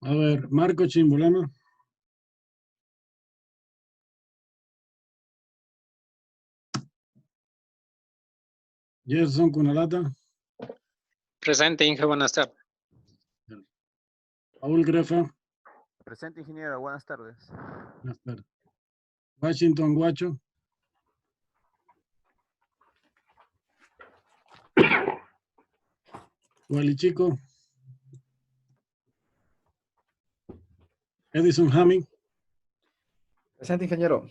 A ver, Marco Chimbolano. Gerson Cunalata. Presente, Inge, buenas tardes. Paul Grefa. Presente, ingeniero, buenas tardes. Buenas tardes. Washington Guacho. Walichico. Edison Hamming. Presente, ingeniero.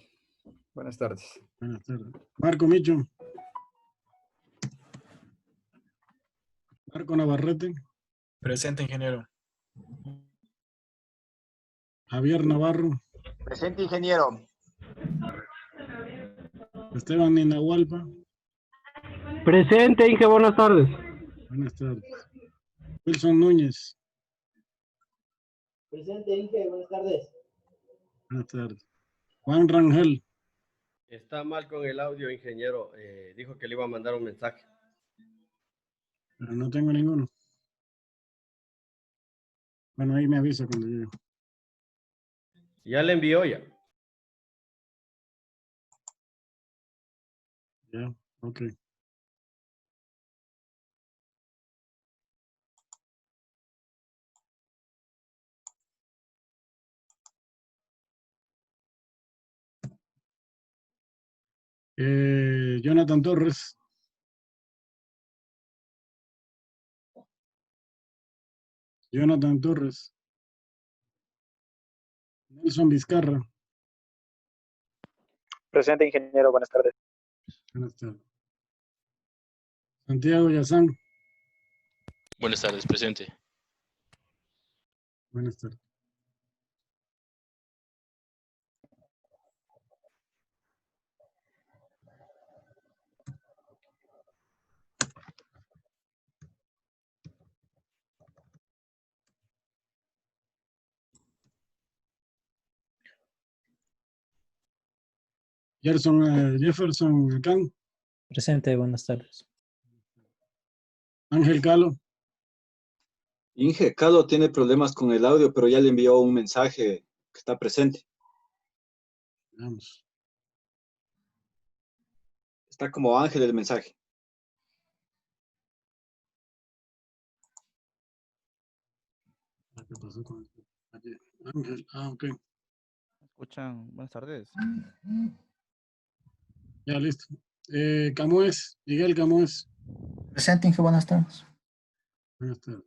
Buenas tardes. Buenas tardes. Marco Micho. Marco Navarrete. Presente, ingeniero. Javier Navarro. Presente, ingeniero. Esteban Ninahualpa. Presente, Inge, buenas tardes. Buenas tardes. Wilson Núñez. Presente, Inge, buenas tardes. Buenas tardes. Juan Rangel. Está mal con el audio, ingeniero. Dijo que le iba a mandar un mensaje. Pero no tengo ninguno. Bueno, ahí me avisa cuando llegue. Ya le envió ya. Ya, ok. Jonathan Torres. Jonathan Torres. Nelson Vizcarra. Presente, ingeniero. Buenas tardes. Buenas tardes. Santiago Yazán. Buenas tardes, presente. Buenas tardes. Jefferson Can. Presente, buenas tardes. Ángel Calo. Inge, Calo tiene problemas con el audio, pero ya le envió un mensaje que está presente. Veamos. Está como Ángel el mensaje. ¿Qué pasó con esto? Aquí. Ángel, ok. ¿Escuchan? Buenas tardes. Ya, listo. Camués, Miguel Camués. Presente, Inge, buenas tardes. Buenas tardes.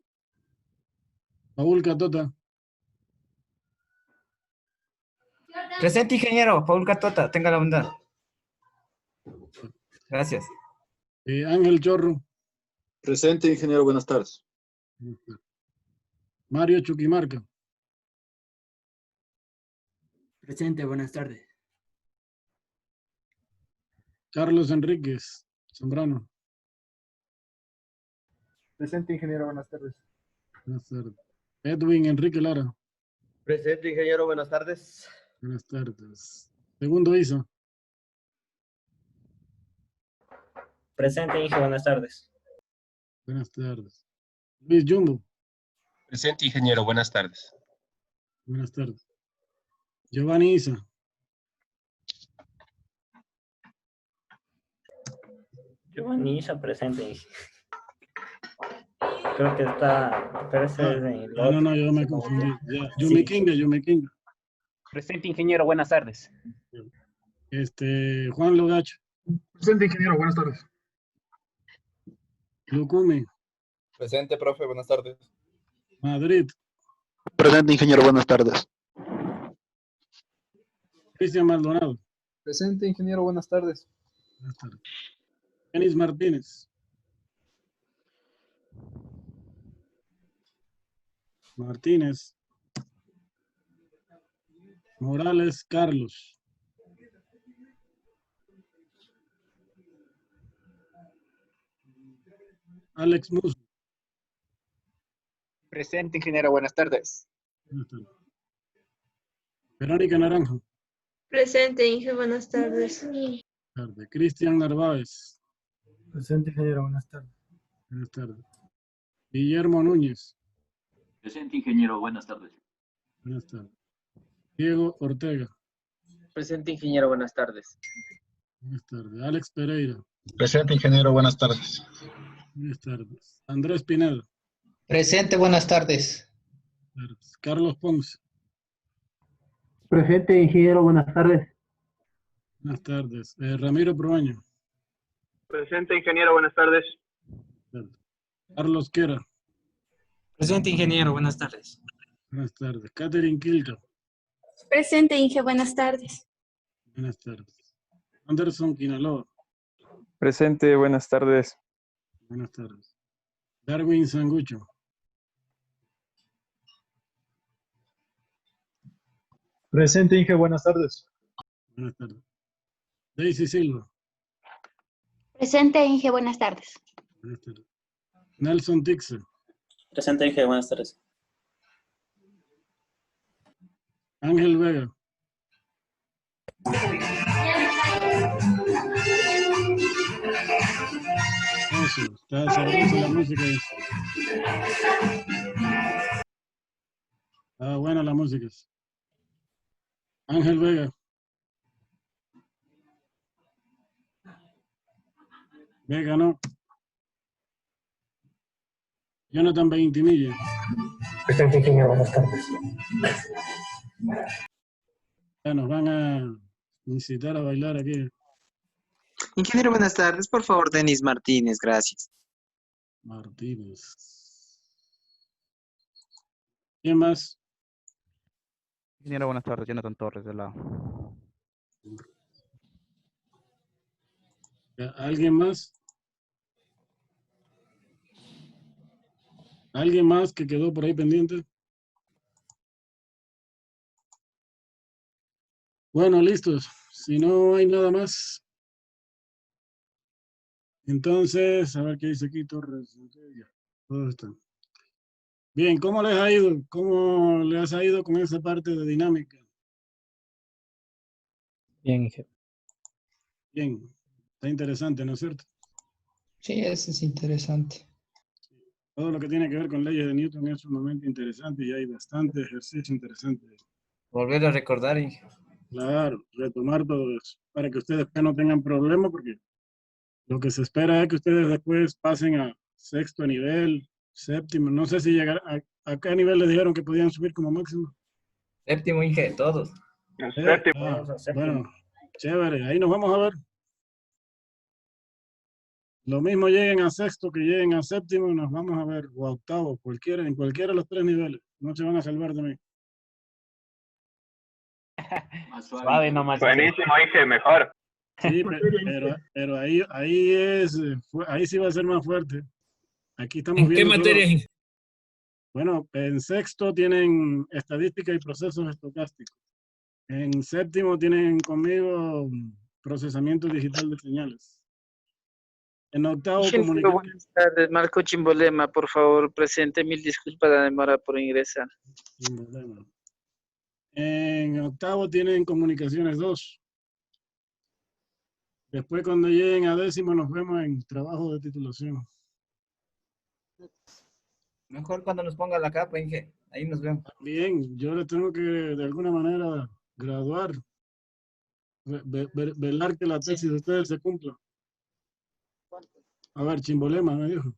Paul Catota. Presente, ingeniero. Paul Catota, tenga la bondad. Gracias. Ángel Chorro. Presente, ingeniero, buenas tardes. Mario Chuquimarca. Presente, buenas tardes. Carlos Enríquez Zambrano. Presente, ingeniero, buenas tardes. Buenas tardes. Edwin Enrique Lara. Presente, ingeniero, buenas tardes. Buenas tardes. Segundo Isa. Presente, Inge, buenas tardes. Buenas tardes. Luis Jumbo. Presente, ingeniero, buenas tardes. Buenas tardes. Giovanni Isa. Giovanni Isa, presente, Inge. Creo que está, pero ese es el otro. No, yo me confundí. Ya. Yumi Kinga. Presente, ingeniero, buenas tardes. Juan Logacho. Presente, ingeniero, buenas tardes. Lucumi. Presente, profe, buenas tardes. Madrid. Presente, ingeniero, buenas tardes. Cristian Maldonado. Presente, ingeniero, buenas tardes. Buenas tardes. Denis Martínez. Martínez. Morales Carlos. Alex Musso. Presente, ingeniero. Buenas tardes. Buenas tardes. Verónica Naranjo. Presente, Inge, buenas tardes. Tarde. Cristian Narváez. Presente, ingeniero, buenas tardes. Buenas tardes. Guillermo Núñez. Presente, ingeniero, buenas tardes. Buenas tardes. Diego Ortega. Presente, ingeniero. Buenas tardes. Buenas tardes. Alex Pereira. Presente, ingeniero. Buenas tardes. Buenas tardes. Andrés Pineda. Presente, buenas tardes. Carlos Ponce. Presente, ingeniero, buenas tardes. Buenas tardes. Ramiro Proaño. Presente, ingeniero, buenas tardes. Carlos Quera. Presente, ingeniero, buenas tardes. Buenas tardes. Catherine Kilka. Presente, Inge. Buenas tardes. Buenas tardes. Anderson Quinaloa. Presente, buenas tardes. Buenas tardes. Darwin Sangucho. Presente, Inge, buenas tardes. Buenas tardes. Daisy Silva. Presente, Inge. Buenas tardes. Buenas tardes. Nelson Tixe. Presente, Inge. Buenas tardes. Ángel Vega. Eso, está sabrosa la música. Está buena la música. Ángel Vega. Vega no. Jonathan Ventimilla. Presente, ingeniero. Buenas tardes. Ya nos van a incitar a bailar aquí. Ingeniero, buenas tardes. Por favor, Denis Martínez, gracias. Martínez. ¿Quién más? Ingeniero, buenas tardes. Jonathan Torres, de la... ¿Alguien más? ¿Alguien más que quedó por ahí pendiente? Bueno, listos. Si no hay nada más. Entonces, a ver qué dice aquí Torres. Ya, todos están. Bien, ¿cómo les ha ido? ¿Cómo les ha ido con esa parte de dinámica? Bien, Inge. Bien, está interesante, ¿no es cierto? Sí, eso es interesante. Todo lo que tiene que ver con leyes de Newton es sumamente interesante y hay bastante ejercicio interesante. Volver a recordar, Inge. Claro, retomar todo eso, para que ustedes después no tengan problemas, porque lo que se espera es que ustedes después pasen a sexto nivel, séptimo, no sé si llegar a qué nivel les dijeron que podían subir como máximo. Séptimo, Inge, todos. Bueno, chévere, ahí nos vamos a ver. Lo mismo lleguen a sexto que lleguen a séptimo y nos vamos a ver, o a octavo, en cualquiera de los tres niveles. No se van a salvar de mí. Suave nomás. Buenísimo, Inge, mejor. Sí, pero ahí sí va a ser más fuerte. Aquí estamos viendo. ¿En qué materia, Inge? Bueno, en sexto tienen estadística y procesos estocásticos. En séptimo tienen conmigo procesamiento digital de señales. En octavo, comunicación. Buenas tardes, Marco Chimbolema, por favor, presente. Mil disculpas la demora por ingresar. Sin problema. En octavo tienen comunicaciones 2. Después, cuando lleguen a décimo, nos vemos en trabajo de titulación. Mejor cuando nos ponga la capa, Inge. Ahí nos vemos. Bien, yo les tengo que, de alguna manera, graduar. Velar que la tesis de ustedes se cumpla. A ver, Chimbolema me dijo.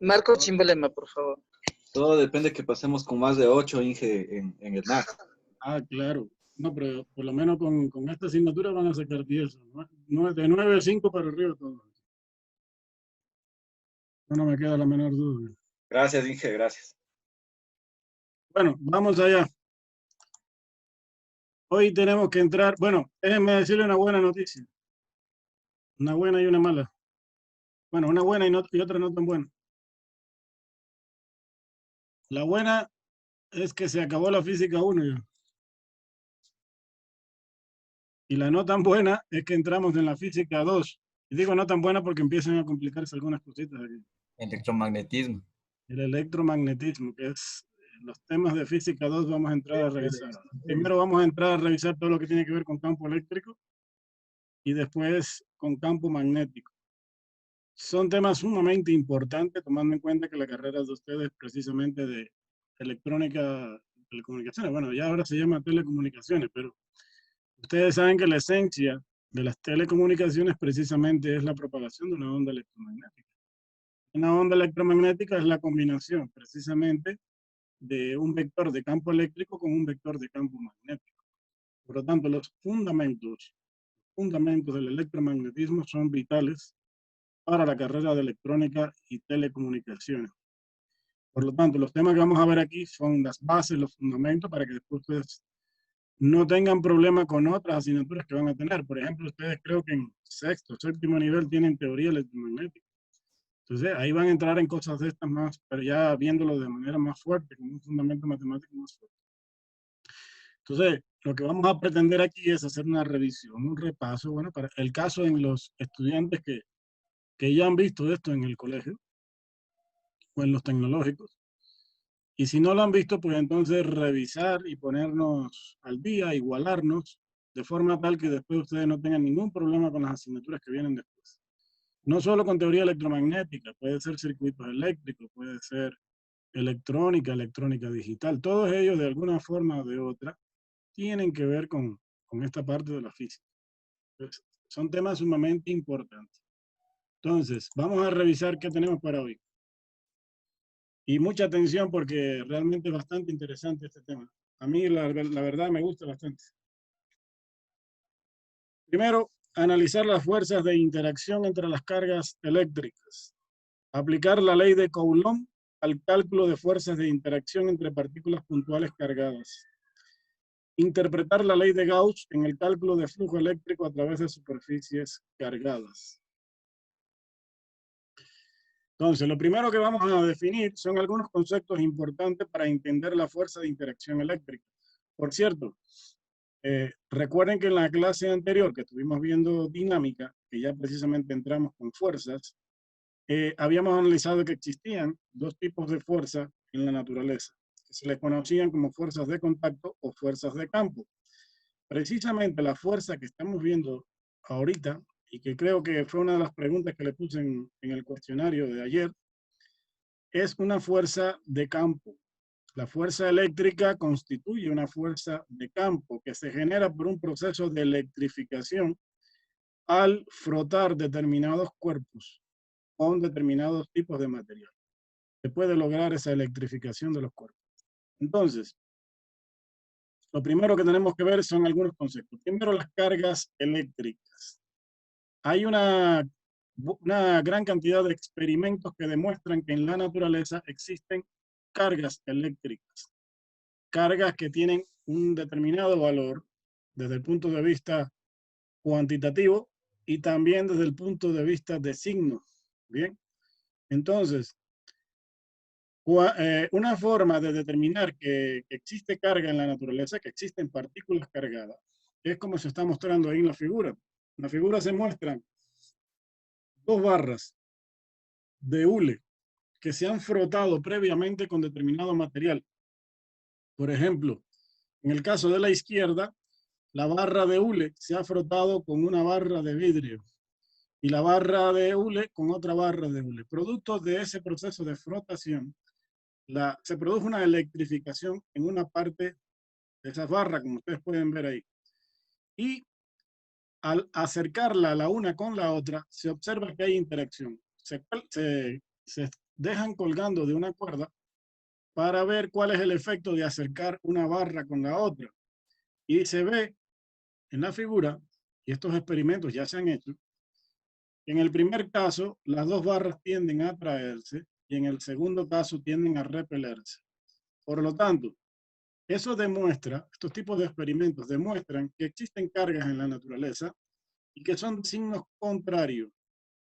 Marco Chimbolema, por favor. Todo depende que pasemos con más de 8, Inge, en el NAC. Ah, claro. No, pero por lo menos con esta asignatura van a sacar 10. ¿No? De 9 a 5 para arriba todo. No me queda la menor duda. Gracias, Inge, gracias. Bueno, vamos allá. Hoy tenemos que entrar. Bueno, déjenme decirle una buena noticia. Una buena y una mala. Bueno, una buena y otra no tan buena. La buena es que se acabó la física 1 ya. Y la no tan buena es que entramos en la física 2. Y digo no tan buena porque empiezan a complicarse algunas cositas aquí. Electromagnetismo. El electromagnetismo, que es los temas de física 2, vamos a entrar a revisar. Primero vamos a entrar a revisar todo lo que tiene que ver con campo eléctrico y después con campo magnético. Son temas sumamente importantes, tomando en cuenta que la carrera de ustedes precisamente de electrónica, telecomunicaciones. Bueno, ya ahora se llama telecomunicaciones, pero ustedes saben que la esencia de las telecomunicaciones precisamente es la propagación de una onda electromagnética. Una onda electromagnética es la combinación precisamente de un vector de campo eléctrico con un vector de campo magnético. Por lo tanto, los fundamentos del electromagnetismo son vitales para la carrera de electrónica y telecomunicaciones. Por lo tanto, los temas que vamos a ver aquí son las bases, los fundamentos, para que después ustedes no tengan problema con otras asignaturas que van a tener. Por ejemplo, ustedes creo que en sexto, séptimo nivel tienen teoría electromagnética. Entonces, ahí van a entrar en cosas de estas más, pero ya viéndolo de manera más fuerte, con un fundamento matemático más fuerte. Entonces, lo que vamos a pretender aquí es hacer una revisión, un repaso, bueno, para el caso en los estudiantes que ya han visto esto en el colegio o en los tecnológicos. Y si no lo han visto, pues entonces revisar y ponernos al día, igualarnos, de forma tal que después ustedes no tengan ningún problema con las asignaturas que vienen después. No solo con teoría electromagnética, puede ser circuitos eléctricos, puede ser electrónica, electrónica digital. Todos ellos, de alguna forma o de otra, tienen que ver con esta parte de la física. Entonces, son temas sumamente importantes. Entonces, vamos a revisar qué tenemos para hoy. Y mucha atención porque realmente es bastante interesante este tema. A mí la verdad me gusta bastante. Primero, analizar las fuerzas de interacción entre las cargas eléctricas. Aplicar la ley de Coulomb al cálculo de fuerzas de interacción entre partículas puntuales cargadas. Interpretar la ley de Gauss en el cálculo de flujo eléctrico a través de superficies cargadas. Entonces, lo primero que vamos a definir son algunos conceptos importantes para entender la fuerza de interacción eléctrica. Por cierto, recuerden que en la clase anterior que estuvimos viendo dinámica, que ya precisamente entramos con fuerzas, habíamos analizado que existían dos tipos de fuerza en la naturaleza, que se les conocían como fuerzas de contacto o fuerzas de campo. Precisamente la fuerza que estamos viendo ahorita, y que creo que fue una de las preguntas que le puse en el cuestionario de ayer, es una fuerza de campo. La fuerza eléctrica constituye una fuerza de campo que se genera por un proceso de electrificación al frotar determinados cuerpos con determinados tipos de material. Se puede lograr esa electrificación de los cuerpos. Entonces, lo primero que tenemos que ver son algunos conceptos. Primero, las cargas eléctricas. Hay una gran cantidad de experimentos que demuestran que en la naturaleza existen cargas eléctricas. Cargas que tienen un determinado valor desde el punto de vista cuantitativo y también desde el punto de vista de signo. Bien, entonces, una forma de determinar que existe carga en la naturaleza, que existen partículas cargadas, es como se está mostrando ahí en la figura. En la figura se muestran dos barras de hule que se han frotado previamente con determinado material. Por ejemplo, en el caso de la izquierda, la barra de hule se ha frotado con una barra de vidrio y la barra de hule con otra barra de hule. Producto de ese proceso de frotación, se produjo una electrificación en una parte de esas barras, como ustedes pueden ver ahí. Y al acercarla la una con la otra, se observa que hay interacción. Se dejan colgando de una cuerda para ver cuál es el efecto de acercar una barra con la otra. Y se ve en la figura, y estos experimentos ya se han hecho, en el primer caso, las dos barras tienden a atraerse y en el segundo caso tienden a repelerse. Por lo tanto, eso demuestra, estos tipos de experimentos demuestran que existen cargas en la naturaleza y que son signos contrarios,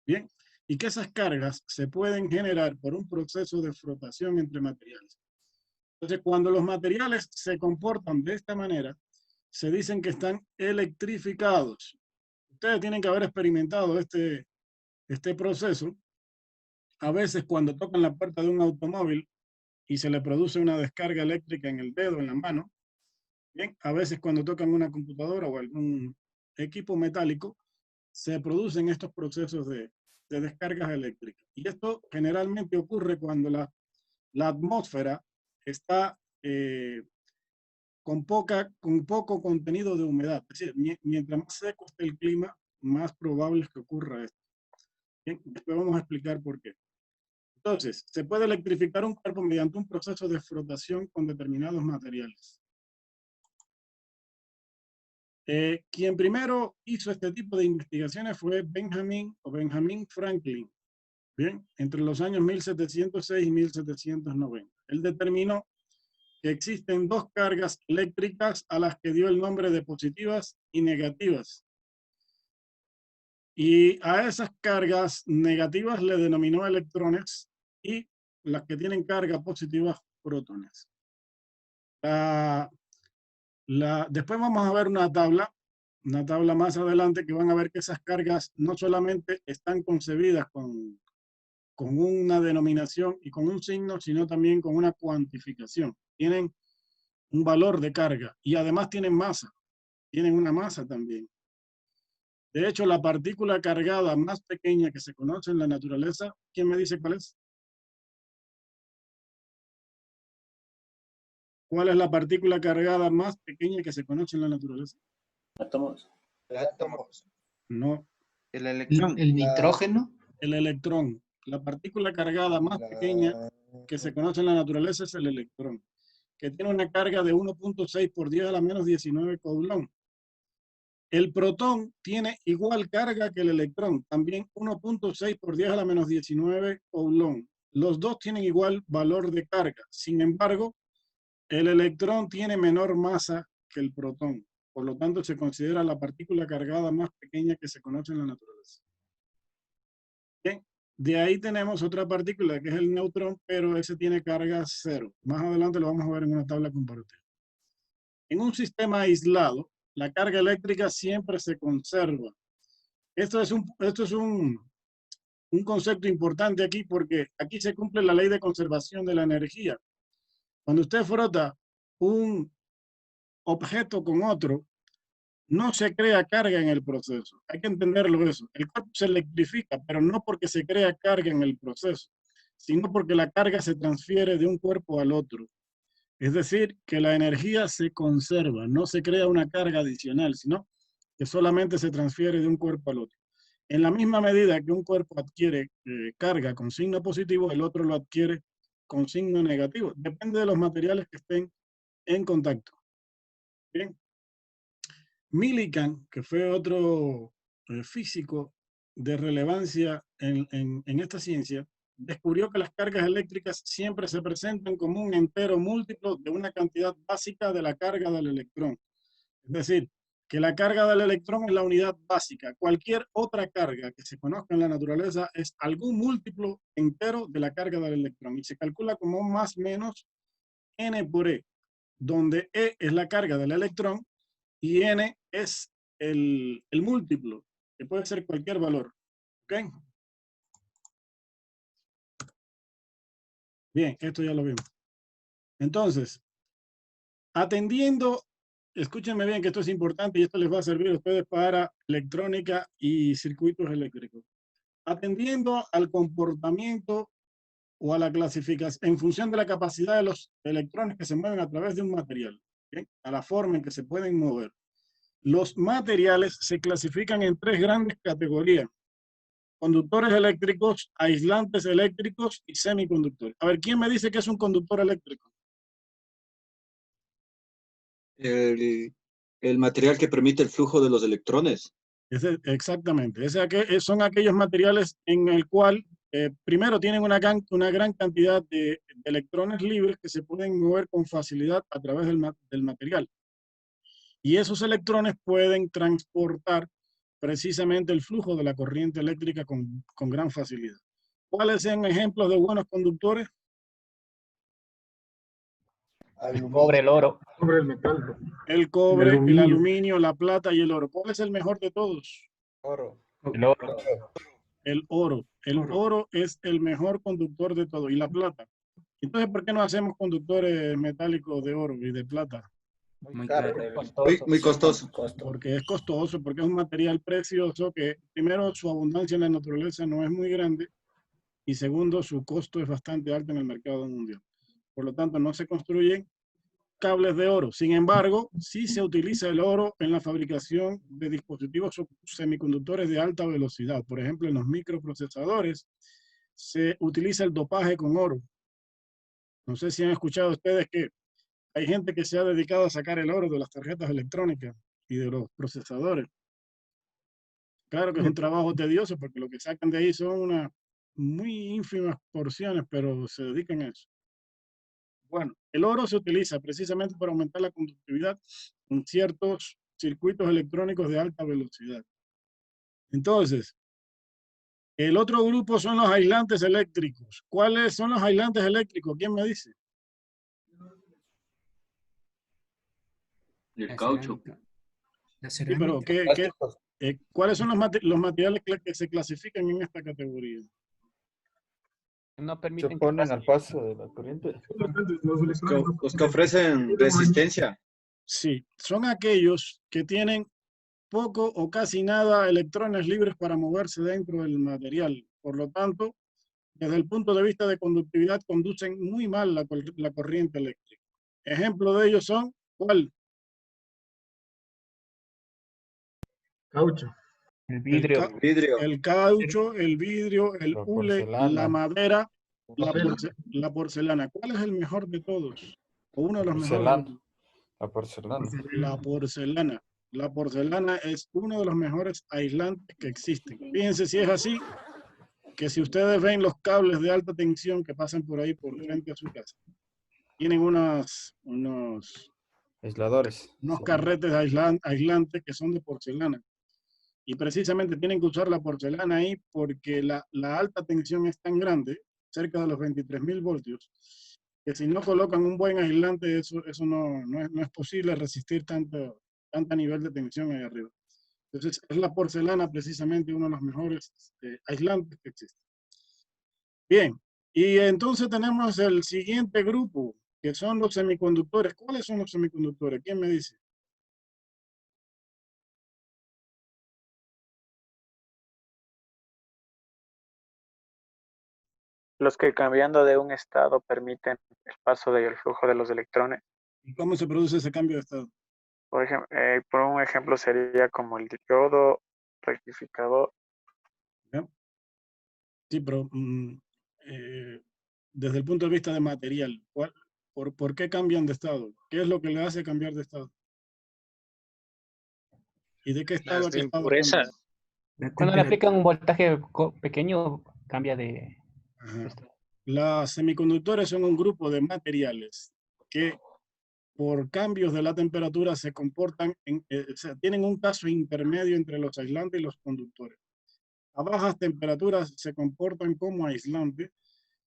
¿bien? Y que esas cargas se pueden generar por un proceso de frotación entre materiales. Entonces, cuando los materiales se comportan de esta manera, se dicen que están electrificados. Ustedes tienen que haber experimentado este proceso. A veces cuando tocan la puerta de un automóvil y se le produce una descarga eléctrica en el dedo, en la mano, bien, a veces cuando tocan una computadora o algún equipo metálico, se producen estos procesos de descargas eléctricas. Y esto generalmente ocurre cuando la atmósfera está con poco contenido de humedad. Es decir, mientras más seco esté el clima, más probable es que ocurra esto. Bien, después vamos a explicar por qué. Entonces, se puede electrificar un cuerpo mediante un proceso de frotación con determinados materiales. Quien primero hizo este tipo de investigaciones fue Benjamin Franklin, bien, entre los años 1706 y 1790. Él determinó que existen dos cargas eléctricas a las que dio el nombre de positivas y negativas. Y a esas cargas negativas le denominó electrones y las que tienen carga positiva, protones. Después vamos a ver una tabla más adelante que van a ver que esas cargas no solamente están concebidas con una denominación y con un signo, sino también con una cuantificación. Tienen un valor de carga y además tienen masa, tienen una masa también. De hecho, la partícula cargada más pequeña que se conoce en la naturaleza, ¿quién me dice cuál es? ¿Cuál es la partícula cargada más pequeña que se conoce en la naturaleza? Átomos. Átomos. No. El electrón. ¿El nitrógeno? El electrón. La partícula cargada más pequeña que se conoce en la naturaleza es el electrón, que tiene una carga de 1.6 por 10 a la menos 19 coulomb. El protón tiene igual carga que el electrón, también 1.6 por 10 a la menos 19 coulomb. Los dos tienen igual valor de carga. Sin embargo, el electrón tiene menor masa que el protón. Por lo tanto, se considera la partícula cargada más pequeña que se conoce en la naturaleza. Bien. De ahí tenemos otra partícula que es el neutrón, pero ese tiene carga cero. Más adelante lo vamos a ver en una tabla comparativa. En un sistema aislado, la carga eléctrica siempre se conserva. Esto es un concepto importante aquí porque aquí se cumple la ley de conservación de la energía. Cuando usted frota un objeto con otro, no se crea carga en el proceso. Hay que entenderlo eso. El cuerpo se electrifica, pero no porque se crea carga en el proceso, sino porque la carga se transfiere de un cuerpo al otro. Es decir, que la energía se conserva, no se crea una carga adicional, sino que solamente se transfiere de un cuerpo al otro. En la misma medida que un cuerpo adquiere carga con signo positivo, el otro lo adquiere con signo negativo. Depende de los materiales que estén en contacto. Bien. Millikan, que fue otro físico de relevancia en esta ciencia, descubrió que las cargas eléctricas siempre se presentan como un entero múltiplo de una cantidad básica de la carga del electrón. Es decir, que la carga del electrón es la unidad básica. Cualquier otra carga que se conozca en la naturaleza es algún múltiplo entero de la carga del electrón y se calcula como más o menos n por e, donde e es la carga del electrón y n es el múltiplo, que puede ser cualquier valor. ¿Ok? Bien, esto ya lo vimos. Entonces, atendiendo, escúchenme bien que esto es importante y esto les va a servir a ustedes para electrónica y circuitos eléctricos. Atendiendo al comportamiento o a la clasificación, en función de la capacidad de los electrones que se mueven a través de un material, ¿okay? A la forma en que se pueden mover. Los materiales se clasifican en tres grandes categorías: conductores eléctricos, aislantes eléctricos y semiconductores. A ver, ¿quién me dice que es un conductor eléctrico? El material que permite el flujo de los electrones. Exactamente. Son aquellos materiales en el cual primero tienen una gran cantidad de electrones libres que se pueden mover con facilidad a través del material. Y esos electrones pueden transportar precisamente el flujo de la corriente eléctrica con gran facilidad. ¿Cuáles son ejemplos de buenos conductores? El cobre, el oro. El metal. El cobre, el aluminio, la plata y el oro. ¿Cuál es el mejor de todos? Oro. El oro. El oro. El oro es el mejor conductor de todo. ¿Y la plata? Entonces, ¿por qué no hacemos conductores metálicos de oro y de plata? Muy caro. Muy costoso. Porque es costoso, porque es un material precioso que, primero, su abundancia en la naturaleza no es muy grande y segundo, su costo es bastante alto en el mercado mundial. Por lo tanto, no se construyen cables de oro. Sin embargo, sí se utiliza el oro en la fabricación de dispositivos semiconductores de alta velocidad. Por ejemplo, en los microprocesadores se utiliza el dopaje con oro. No sé si han escuchado ustedes que hay gente que se ha dedicado a sacar el oro de las tarjetas electrónicas y de los procesadores. Claro que es un trabajo tedioso porque lo que sacan de ahí son unas muy ínfimas porciones, pero se dedican a eso. Bueno, el oro se utiliza precisamente para aumentar la conductividad en ciertos circuitos electrónicos de alta velocidad. Entonces, el otro grupo son los aislantes eléctricos. ¿Cuáles son los aislantes eléctricos? ¿Quién me dice? El caucho. Sí, pero ¿cuáles son los materiales que se clasifican en esta categoría? No permiten se ponen al paso de la corriente. Los que ofrecen resistencia. Sí, son aquellos que tienen poco o casi nada electrones libres para moverse dentro del material. Por lo tanto, desde el punto de vista de conductividad, conducen muy mal la corriente eléctrica. Ejemplo de ellos son, ¿cuál? Caucho. El vidrio. El caucho, el vidrio, el hule, la madera, la porcelana. ¿Cuál es el mejor de todos? O uno de los mejores. La porcelana. La porcelana. La porcelana es uno de los mejores aislantes que existen. Fíjense si es así, que si ustedes ven los cables de alta tensión que pasan por ahí por frente a su casa, tienen unos aisladores. Unos carretes aislantes que son de porcelana. Y precisamente tienen que usar la porcelana ahí porque la alta tensión es tan grande, cerca de los 23.000 voltios, que si no colocan un buen aislante, eso no es posible resistir tanta nivel de tensión ahí arriba. Entonces, es la porcelana precisamente uno de los mejores aislantes que existen. Bien, y entonces tenemos el siguiente grupo, que son los semiconductores. ¿Cuáles son los semiconductores? ¿Quién me dice? Los que cambiando de un estado permiten el paso del flujo de los electrones. ¿Y cómo se produce ese cambio de estado? Por ejemplo, por un ejemplo sería como el diodo rectificador. ¿Ya? Sí, pero desde el punto de vista de material, ¿por qué cambian de estado? ¿Qué es lo que le hace cambiar de estado? ¿Y de qué estado a qué estado cambia? Cuando le aplican un voltaje pequeño, cambia de... Los semiconductores son un grupo de materiales que por cambios de la temperatura se comportan, o sea, tienen un caso intermedio entre los aislantes y los conductores. A bajas temperaturas se comportan como aislantes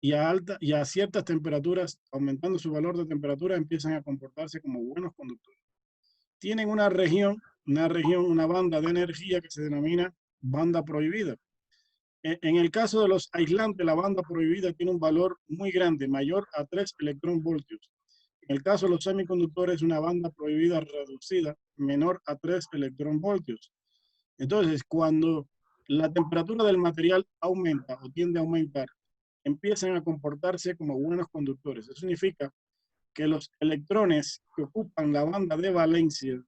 y a ciertas temperaturas, aumentando su valor de temperatura, empiezan a comportarse como buenos conductores. Tienen una banda de energía que se denomina banda prohibida. En el caso de los aislantes, la banda prohibida tiene un valor muy grande, mayor a 3 electronvoltios. En el caso de los semiconductores, una banda prohibida reducida, menor a 3 electronvoltios. Entonces, cuando la temperatura del material aumenta o tiende a aumentar, empiezan a comportarse como buenos conductores. Eso significa que los electrones que ocupan la banda de valencia,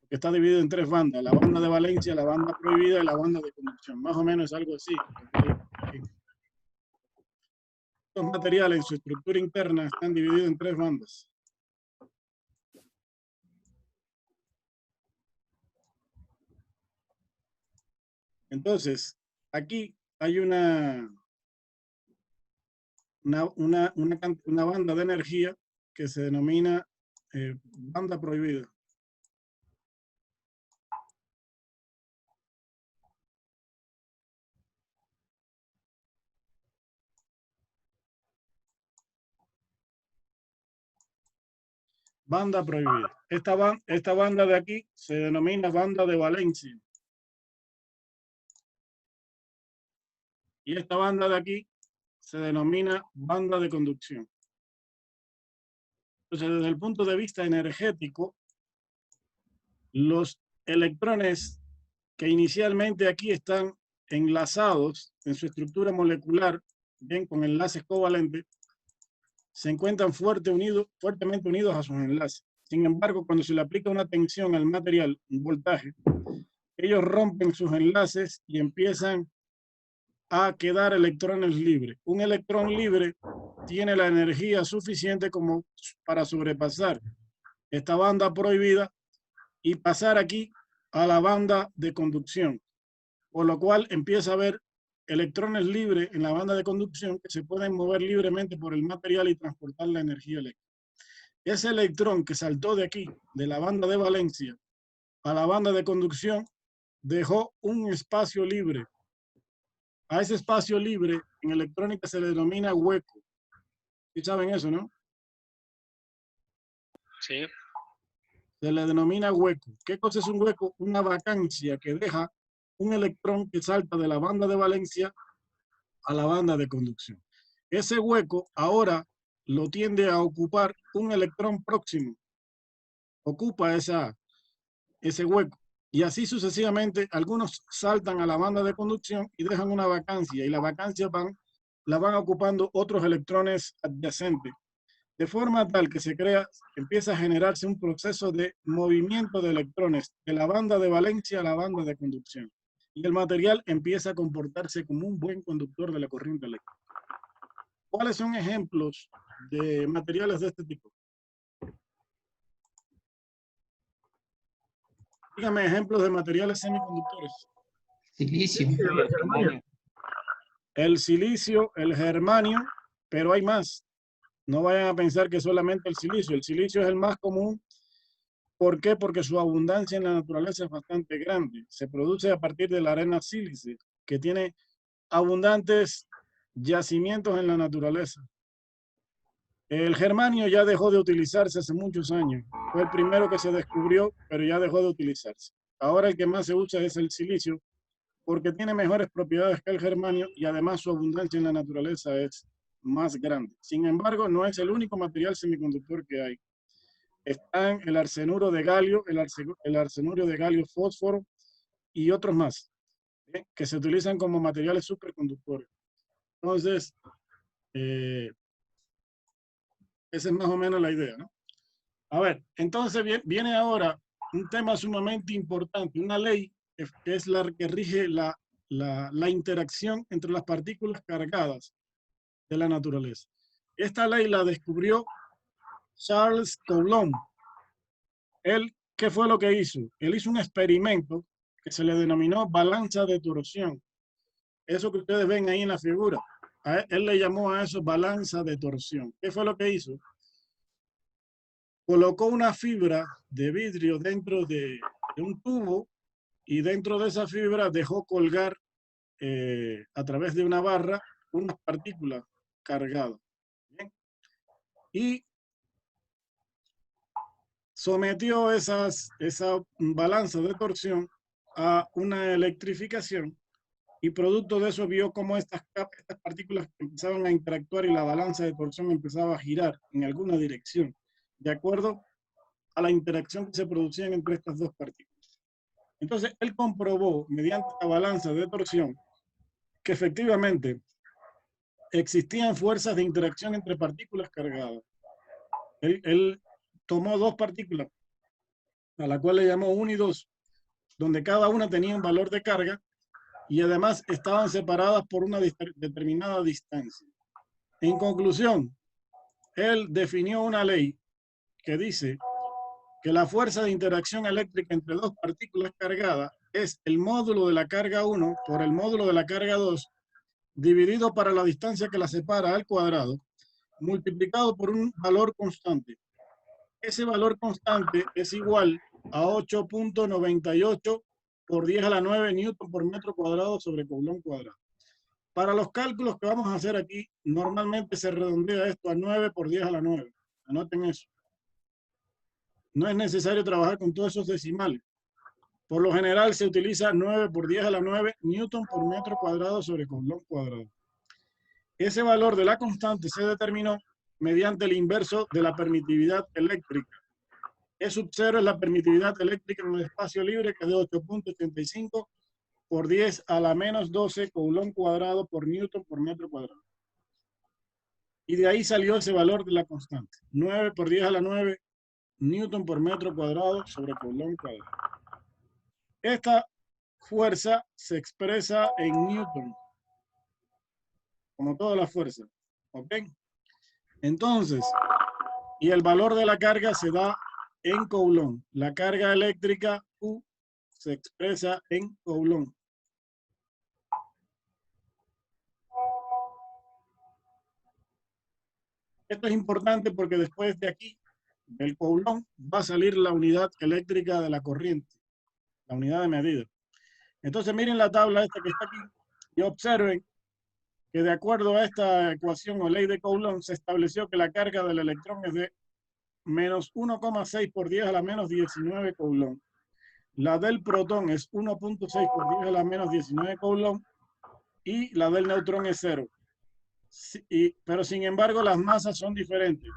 que está dividido en 3 bandas, la banda de valencia, la banda prohibida y la banda de conducción. Más o menos es algo así. Los materiales en su estructura interna están divididos en 3 bandas. Entonces, aquí hay una banda de energía que se denomina banda prohibida. Banda prohibida. Esta banda de aquí se denomina banda de valencia. Y esta banda de aquí se denomina banda de conducción. Entonces, desde el punto de vista energético, los electrones que inicialmente aquí están enlazados en su estructura molecular, bien con enlaces covalentes, se encuentran fuertemente unidos a sus enlaces. Sin embargo, cuando se le aplica una tensión al material, un voltaje, ellos rompen sus enlaces y empiezan a quedar electrones libres. Un electrón libre tiene la energía suficiente como para sobrepasar esta banda prohibida y pasar aquí a la banda de conducción, por lo cual empieza a haber electrones libres en la banda de conducción que se pueden mover libremente por el material y transportar la energía eléctrica. Ese electrón que saltó de aquí, de la banda de valencia a la banda de conducción, dejó un espacio libre. A ese espacio libre en electrónica se le denomina hueco. ¿Sí saben eso, no? Sí. Se le denomina hueco. ¿Qué cosa es un hueco? Una vacancia que deja un electrón que salta de la banda de valencia a la banda de conducción. Ese hueco ahora lo tiende a ocupar un electrón próximo. Ocupa ese hueco. Y así sucesivamente, algunos saltan a la banda de conducción y dejan una vacancia, y la vacancia la van ocupando otros electrones adyacentes, de forma tal que empieza a generarse un proceso de movimiento de electrones de la banda de valencia a la banda de conducción. Y el material empieza a comportarse como un buen conductor de la corriente eléctrica. ¿Cuáles son ejemplos de materiales de este tipo? Dígame ejemplos de materiales semiconductores. Silicio. El silicio, el germanio, pero hay más. No vayan a pensar que solamente el silicio. El silicio es el más común. ¿Por qué? Porque su abundancia en la naturaleza es bastante grande. Se produce a partir de la arena sílice, que tiene abundantes yacimientos en la naturaleza. El germanio ya dejó de utilizarse hace muchos años. Fue el primero que se descubrió, pero ya dejó de utilizarse. Ahora el que más se usa es el silicio, porque tiene mejores propiedades que el germanio y además su abundancia en la naturaleza es más grande. Sin embargo, no es el único material semiconductor que hay. Están el arsenuro de galio, el arsenuro de galio fósforo y otros más, que se utilizan como materiales superconductores. Entonces, esa es más o menos la idea, ¿no? A ver, entonces viene ahora un tema sumamente importante, una ley que es la que rige la interacción entre las partículas cargadas de la naturaleza. Esta ley la descubrió Charles Coulomb. Él, ¿qué fue lo que hizo? Él hizo un experimento que se le denominó balanza de torsión. Eso que ustedes ven ahí en la figura. Él le llamó a eso balanza de torsión. ¿Qué fue lo que hizo? Colocó una fibra de vidrio dentro de un tubo y dentro de esa fibra dejó colgar a través de una barra unas partículas cargadas. ¿Bien? Y sometió esa balanza de torsión a una electrificación y producto de eso vio cómo estas partículas empezaban a interactuar y la balanza de torsión empezaba a girar en alguna dirección, de acuerdo a la interacción que se producía entre estas dos partículas. Entonces, él comprobó, mediante la balanza de torsión, que efectivamente existían fuerzas de interacción entre partículas cargadas. Él tomó dos partículas, a la cual le llamó 1 y 2, donde cada una tenía un valor de carga y además estaban separadas por una determinada distancia. En conclusión, él definió una ley que dice que la fuerza de interacción eléctrica entre dos partículas cargadas es el módulo de la carga 1 por el módulo de la carga 2 dividido para la distancia que la separa al cuadrado, multiplicado por un valor constante. Ese valor constante es igual a 8.98 por 10 a la 9 newton por metro cuadrado sobre coulomb cuadrado. Para los cálculos que vamos a hacer aquí, normalmente se redondea esto a 9 por 10 a la 9. Anoten eso. No es necesario trabajar con todos esos decimales. Por lo general se utiliza 9 por 10 a la 9 newton por metro cuadrado sobre coulomb cuadrado. Ese valor de la constante se determinó mediante el inverso de la permitividad eléctrica. E sub 0 es la permitividad eléctrica en el espacio libre, que es de 8.85 por 10 a la menos 12 coulomb cuadrado por newton por metro cuadrado. Y de ahí salió ese valor de la constante. 9 por 10 a la 9 newton por metro cuadrado sobre coulomb cuadrado. Esta fuerza se expresa en newton, como toda la fuerza. ¿Ok? Entonces, y el valor de la carga se da en coulomb. La carga eléctrica Q se expresa en coulomb. Esto es importante porque después de aquí, del coulomb, va a salir la unidad eléctrica de la corriente, la unidad de medida. Entonces miren la tabla esta que está aquí y observen que de acuerdo a esta ecuación o ley de Coulomb se estableció que la carga del electrón es de menos 1,6 por 10 a la menos 19 Coulomb. La del protón es 1,6 por 10 a la menos 19 Coulomb y la del neutrón es 0. Pero sin embargo las masas son diferentes.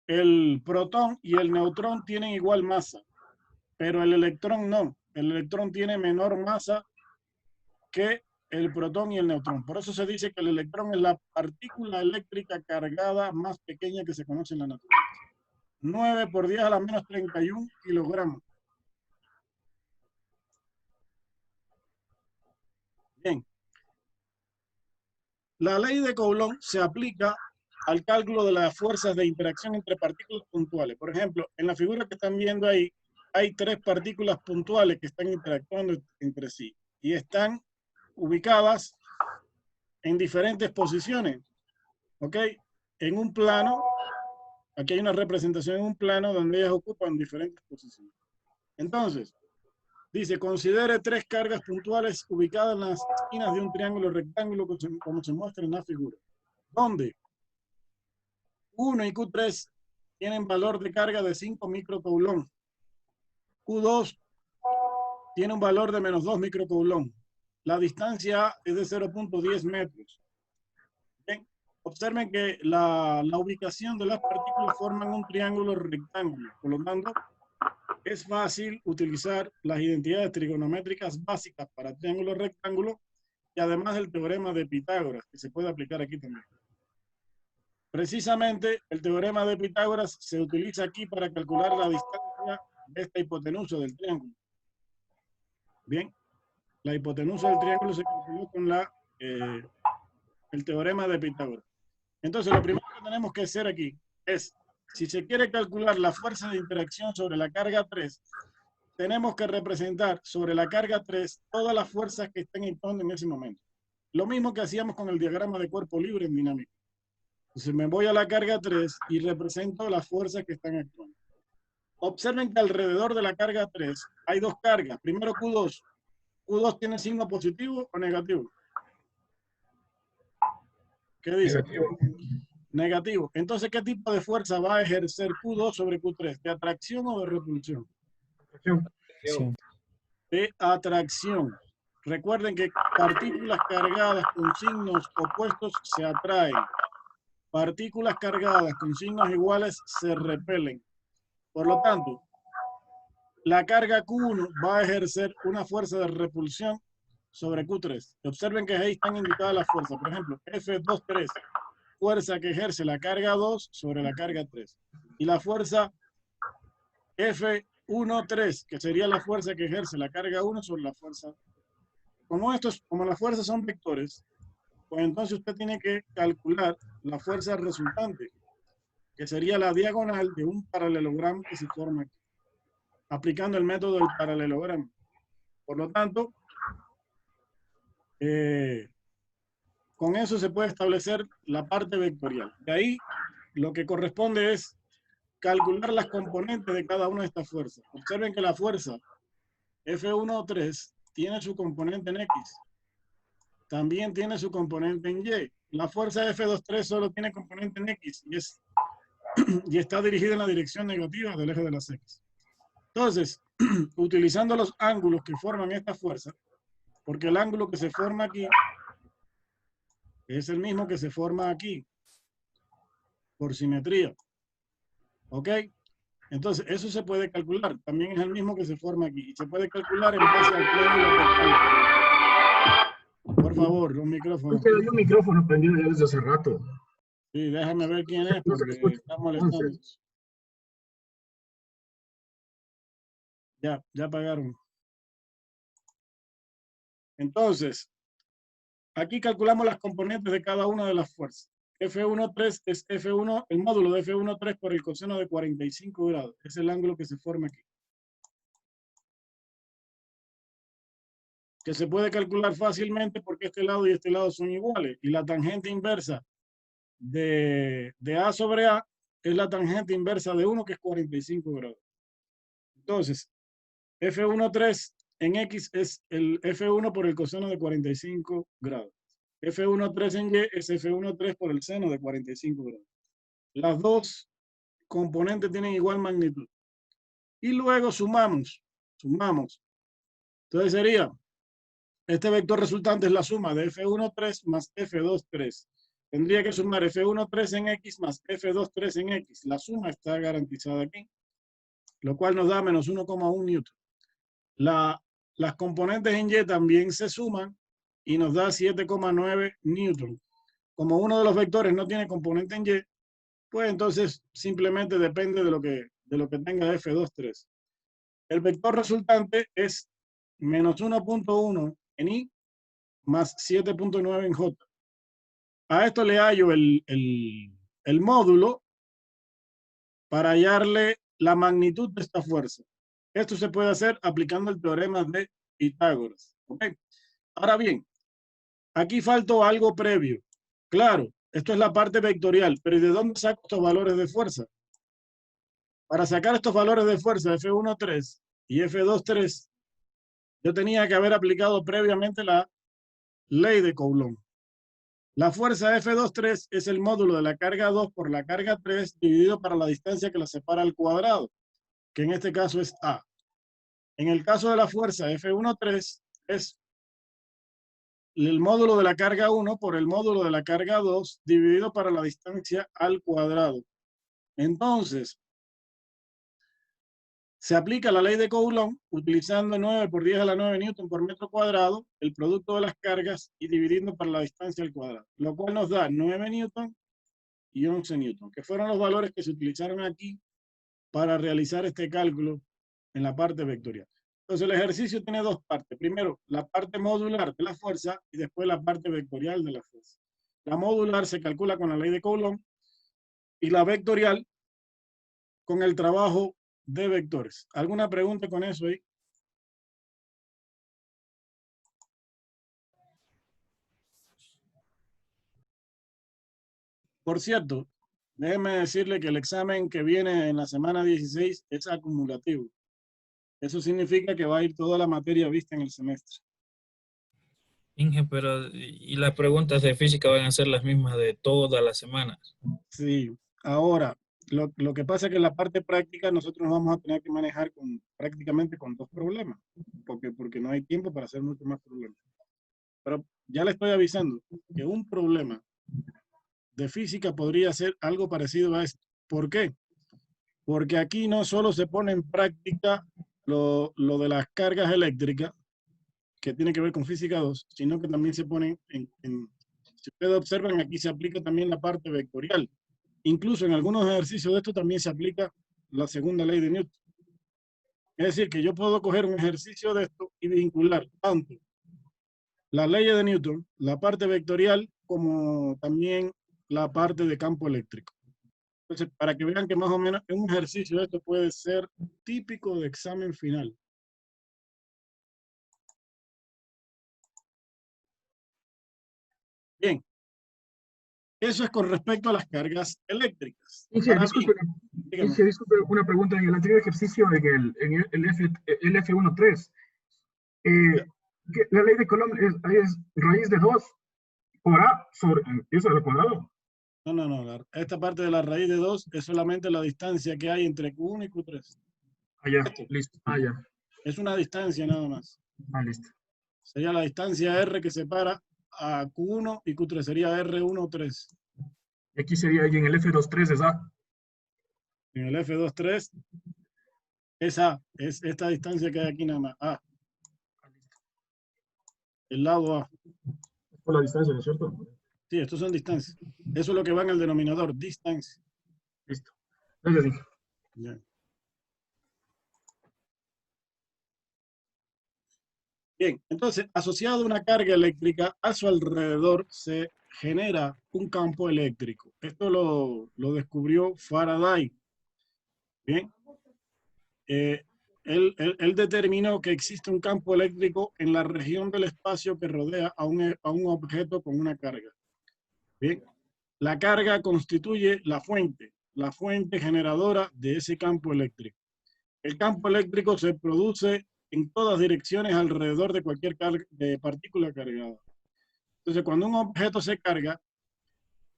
El protón y el neutrón tienen igual masa, pero el electrón no. El electrón tiene menor masa que el protón y el neutrón. Por eso se dice que el electrón es la partícula eléctrica cargada más pequeña que se conoce en la naturaleza. 9 por 10 a la menos 31 kilogramos. Bien. La ley de Coulomb se aplica al cálculo de las fuerzas de interacción entre partículas puntuales. Por ejemplo, en la figura que están viendo ahí, hay 3 partículas puntuales que están interactuando entre sí y están ubicadas en diferentes posiciones. ¿Ok? En un plano, aquí hay una representación en un plano donde ellas ocupan diferentes posiciones. Entonces, dice, considere 3 cargas puntuales ubicadas en las esquinas de un triángulo rectángulo como se muestra en la figura. ¿Dónde? Q1 y Q3 tienen valor de carga de 5 microcoulomb. Q2 tiene un valor de menos 2 microcoulomb. La distancia es de 0.10 metros. Bien. Observen que la ubicación de las partículas forman un triángulo rectángulo. Por lo tanto, es fácil utilizar las identidades trigonométricas básicas para triángulo rectángulo y además el teorema de Pitágoras, que se puede aplicar aquí también. Precisamente, el teorema de Pitágoras se utiliza aquí para calcular la distancia de esta hipotenusa del triángulo. Bien, la hipotenusa del triángulo se calculó con el teorema de Pitágoras. Entonces, lo primero que tenemos que hacer aquí es, si se quiere calcular la fuerza de interacción sobre la carga 3, tenemos que representar sobre la carga 3 todas las fuerzas que estén actuando en ese momento. Lo mismo que hacíamos con el diagrama de cuerpo libre en dinámica. Entonces me voy a la carga 3 y represento las fuerzas que están actuando. Observen que alrededor de la carga 3 hay 2 cargas. Primero Q2. ¿Q2 tiene signo positivo o negativo? ¿Qué dice? Negativo. Negativo. Entonces, ¿qué tipo de fuerza va a ejercer Q2 sobre Q3? ¿De atracción o de repulsión? Atracción. De atracción. Recuerden que partículas cargadas con signos opuestos se atraen. Partículas cargadas con signos iguales se repelen. Por lo tanto, la carga Q1 va a ejercer una fuerza de repulsión sobre Q3. Observen que ahí están indicadas las fuerzas. Por ejemplo, F2,3, fuerza que ejerce la carga 2 sobre la carga 3. Y la fuerza F1,3, que sería la fuerza que ejerce la carga 1 sobre la fuerza. Como las fuerzas son vectores, pues entonces usted tiene que calcular la fuerza resultante, que sería la diagonal de un paralelogramo que se forma aquí, aplicando el método del paralelogramo. Por lo tanto, con eso se puede establecer la parte vectorial. De ahí, lo que corresponde es calcular las componentes de cada una de estas fuerzas. Observen que la fuerza F1,3 tiene su componente en X. También tiene su componente en Y. La fuerza F2,3 solo tiene componente en X y está dirigida en la dirección negativa del eje de las X. Entonces, utilizando los ángulos que forman esta fuerza, porque el ángulo que se forma aquí es el mismo que se forma aquí, por simetría. ¿Ok? Entonces, eso se puede calcular. También es el mismo que se forma aquí. Y se puede calcular en base al triángulo rectángulo. Por favor, los micrófonos. Hay un micrófono prendido ya desde hace rato. Sí, déjame ver quién es porque está molestando. Ya pagaron. Entonces, aquí calculamos las componentes de cada una de las fuerzas. F1,3 es F1, el módulo de F1,3 por el coseno de 45 grados. Es el ángulo que se forma aquí. Que se puede calcular fácilmente porque este lado y este lado son iguales. Y la tangente inversa de A sobre A es la tangente inversa de 1, que es 45 grados. Entonces, F1,3 en X es el F1 por el coseno de 45 grados. F1,3 en Y es F1,3 por el seno de 45 grados. Las dos componentes tienen igual magnitud. Y luego sumamos. Entonces sería, este vector resultante es la suma de F1,3 más F2,3. Tendría que sumar F1,3 en X más F2,3 en X. La suma está garantizada aquí, lo cual nos da menos 1,1 newton. Las componentes en Y también se suman y nos da 7,9 newton. Como uno de los vectores no tiene componente en Y, pues entonces simplemente depende de lo que tenga F2,3. El vector resultante es menos 1,1 en Y más 7,9 en J. A esto le hallo el módulo para hallarle la magnitud de esta fuerza. Esto se puede hacer aplicando el teorema de Pitágoras. ¿Okay? Ahora bien, aquí faltó algo previo. Claro, esto es la parte vectorial, pero ¿y de dónde saco estos valores de fuerza? Para sacar estos valores de fuerza F1,3 y F2,3, yo tenía que haber aplicado previamente la ley de Coulomb. La fuerza F2,3 es el módulo de la carga 2 por la carga 3 dividido para la distancia que la separa al cuadrado, que en este caso es A. En el caso de la fuerza F1,3 es el módulo de la carga 1 por el módulo de la carga 2 dividido para la distancia al cuadrado. Entonces, se aplica la ley de Coulomb utilizando 9 por 10 a la 9 newton por metro cuadrado, el producto de las cargas y dividiendo para la distancia al cuadrado, lo cual nos da 9 newton y 11 newton, que fueron los valores que se utilizaron aquí para realizar este cálculo en la parte vectorial. Entonces el ejercicio tiene dos partes. Primero, la parte modular de la fuerza y después la parte vectorial de la fuerza. La modular se calcula con la ley de Coulomb y la vectorial con el trabajo de vectores. ¿Alguna pregunta con eso ahí? Por cierto, déjeme decirle que el examen que viene en la semana 16 es acumulativo. Eso significa que va a ir toda la materia vista en el semestre. Inge, pero ¿y las preguntas de física van a ser las mismas de todas las semanas? Sí, ahora, lo que pasa es que en la parte práctica nosotros nos vamos a tener que manejar prácticamente con dos problemas, porque no hay tiempo para hacer muchos más problemas. Pero ya le estoy avisando que un problema de física podría ser algo parecido a esto. ¿Por qué? Porque aquí no solo se pone en práctica lo de las cargas eléctricas, que tiene que ver con física 2, sino que también se pone si ustedes observan, aquí se aplica también la parte vectorial. Incluso en algunos ejercicios de esto también se aplica la segunda ley de Newton. Es decir, que yo puedo coger un ejercicio de esto y vincular tanto la ley de Newton, la parte vectorial, como también la parte de campo eléctrico. Entonces, para que vean que más o menos un ejercicio de esto puede ser típico de examen final. Bien. Eso es con respecto a las cargas eléctricas. Disculpe, una pregunta. En el anterior ejercicio, en el F1,3, la ley de Coulomb es raíz de 2 por A sobre eso al cuadrado. No. Esta parte de la raíz de 2 es solamente la distancia que hay entre Q1 y Q3. Ah, ya, listo. Ah, ya. Es una distancia nada más. Ah, listo. Sería la distancia R que separa a Q1 y Q3, sería R1,3. Y aquí sería, y en el F2,3 es A. En el F2,3 es A, es esta distancia que hay aquí nada más, A. El lado A. Por la distancia, ¿no es cierto? Sí, estos son distancias. Eso es lo que va en el denominador, distancia. Listo. Gracias, Inge. Bien. Bien, entonces, asociado a una carga eléctrica, a su alrededor se genera un campo eléctrico. Esto lo descubrió Faraday. Bien. Él determinó que existe un campo eléctrico en la región del espacio que rodea a un objeto con una carga. Bien. La carga constituye la fuente generadora de ese campo eléctrico. El campo eléctrico se produce en todas direcciones alrededor de cualquier partícula cargada. Entonces, cuando un objeto se carga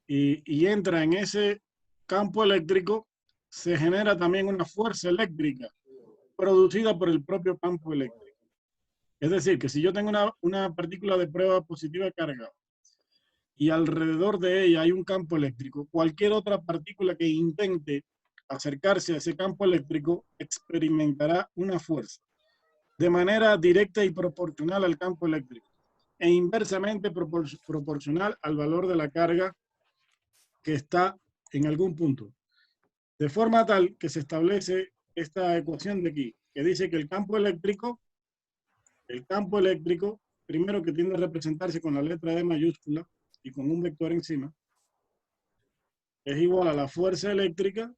y entra en ese campo eléctrico, se genera también una fuerza eléctrica producida por el propio campo eléctrico. Es decir, que si yo tengo una partícula de prueba positiva cargada y alrededor de ella hay un campo eléctrico, cualquier otra partícula que intente acercarse a ese campo eléctrico experimentará una fuerza de manera directa y proporcional al campo eléctrico e inversamente proporcional al valor de la carga que está en algún punto. De forma tal que se establece esta ecuación de aquí, que dice que el campo eléctrico, primero que tiende a representarse con la letra E mayúscula y con un vector encima, es igual a la fuerza eléctrica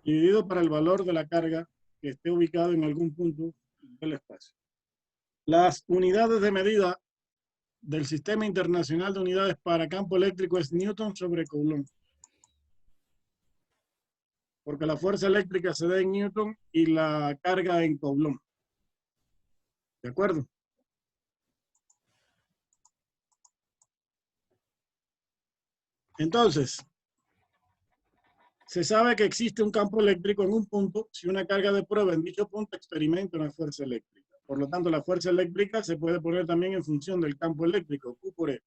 dividido para el valor de la carga que esté ubicado en algún punto del espacio. Las unidades de medida del Sistema Internacional de Unidades para Campo Eléctrico es Newton sobre Coulomb. Porque la fuerza eléctrica se da en Newton y la carga en Coulomb. ¿De acuerdo? Entonces, se sabe que existe un campo eléctrico en un punto si una carga de prueba en dicho punto experimenta una fuerza eléctrica. Por lo tanto, la fuerza eléctrica se puede poner también en función del campo eléctrico, Q por E.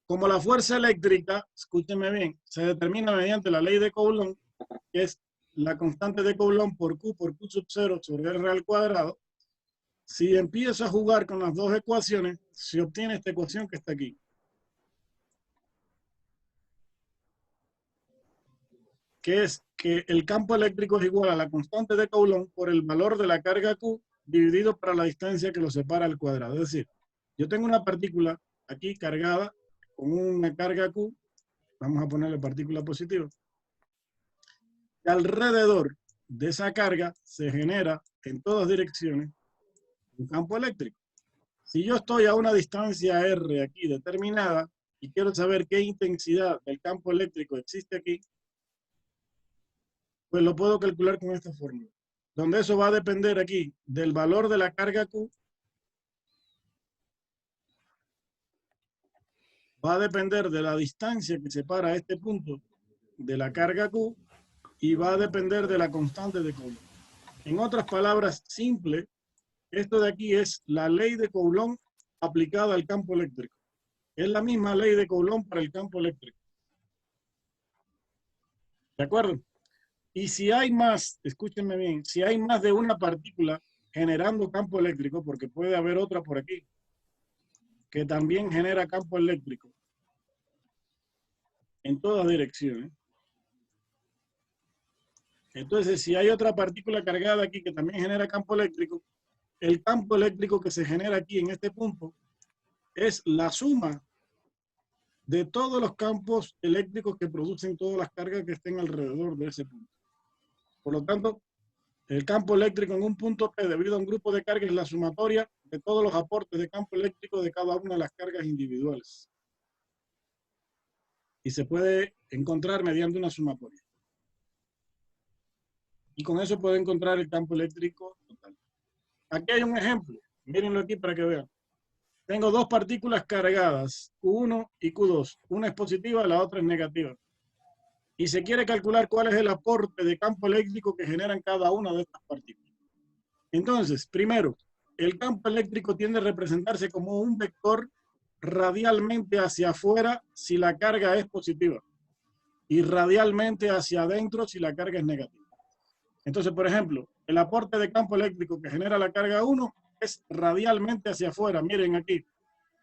Como la fuerza eléctrica, escúchenme bien, se determina mediante la ley de Coulomb, que es la constante de Coulomb por Q sub 0 sobre R al cuadrado. Si empiezo a jugar con las dos ecuaciones, se obtiene esta ecuación que está aquí. Que es que el campo eléctrico es igual a la constante de Coulomb por el valor de la carga Q dividido para la distancia que lo separa al cuadrado. Es decir, yo tengo una partícula aquí cargada con una carga Q, vamos a ponerle partícula positiva, y alrededor de esa carga se genera en todas direcciones un campo eléctrico. Si yo estoy a una distancia R aquí determinada y quiero saber qué intensidad del campo eléctrico existe aquí, pues lo puedo calcular con esta fórmula, donde eso va a depender aquí del valor de la carga Q, va a depender de la distancia que separa este punto de la carga Q y va a depender de la constante de Coulomb. En otras palabras simples, esto de aquí es la ley de Coulomb aplicada al campo eléctrico. Es la misma ley de Coulomb para el campo eléctrico. ¿De acuerdo? Y si hay más, escúchenme bien, si hay más de una partícula generando campo eléctrico, porque puede haber otra por aquí, que también genera campo eléctrico en todas direcciones. Entonces, si hay otra partícula cargada aquí que también genera campo eléctrico, el campo eléctrico que se genera aquí en este punto es la suma de todos los campos eléctricos que producen todas las cargas que estén alrededor de ese punto. Por lo tanto, el campo eléctrico en un punto P debido a un grupo de cargas es la sumatoria de todos los aportes de campo eléctrico de cada una de las cargas individuales. Y se puede encontrar mediante una sumatoria. Y con eso puede encontrar el campo eléctrico total. Aquí hay un ejemplo. Mírenlo aquí para que vean. Tengo dos partículas cargadas, Q1 y Q2. Una es positiva, la otra es negativa. Y se quiere calcular cuál es el aporte de campo eléctrico que generan cada una de estas partículas. Entonces, primero, el campo eléctrico tiende a representarse como un vector radialmente hacia afuera si la carga es positiva y radialmente hacia adentro si la carga es negativa. Entonces, por ejemplo, el aporte de campo eléctrico que genera la carga 1 es radialmente hacia afuera. Miren aquí,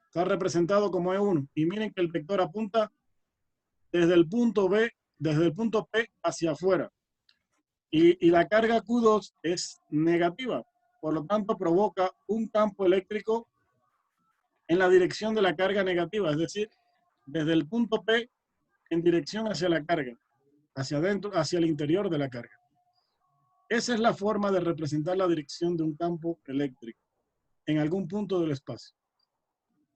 está representado como E1. Y miren que el vector apunta desde el punto B, desde el punto P hacia afuera. Y la carga Q2 es negativa. Por lo tanto, provoca un campo eléctrico en la dirección de la carga negativa, es decir, desde el punto P en dirección hacia la carga, hacia adentro, hacia el interior de la carga. Esa es la forma de representar la dirección de un campo eléctrico en algún punto del espacio.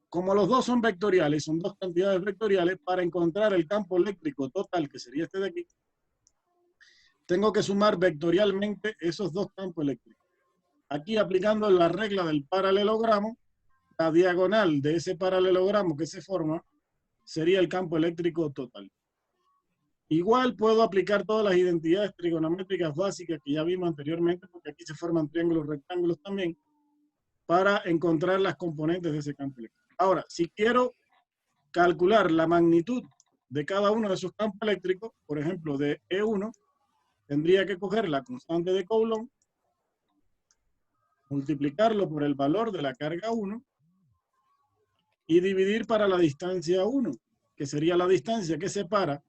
Como los dos son vectoriales, son dos cantidades vectoriales, para encontrar el campo eléctrico total, que sería este de aquí, tengo que sumar vectorialmente esos dos campos eléctricos. Aquí, aplicando la regla del paralelogramo, la diagonal de ese paralelogramo que se forma sería el campo eléctrico total. Igual puedo aplicar todas las identidades trigonométricas básicas que ya vimos anteriormente, porque aquí se forman triángulos, rectángulos también, para encontrar las componentes de ese campo eléctrico. Ahora, si quiero calcular la magnitud de cada uno de esos campos eléctricos, por ejemplo, de E1, tendría que coger la constante de Coulomb, multiplicarlo por el valor de la carga 1 y dividir para la distancia 1, que sería la distancia que separa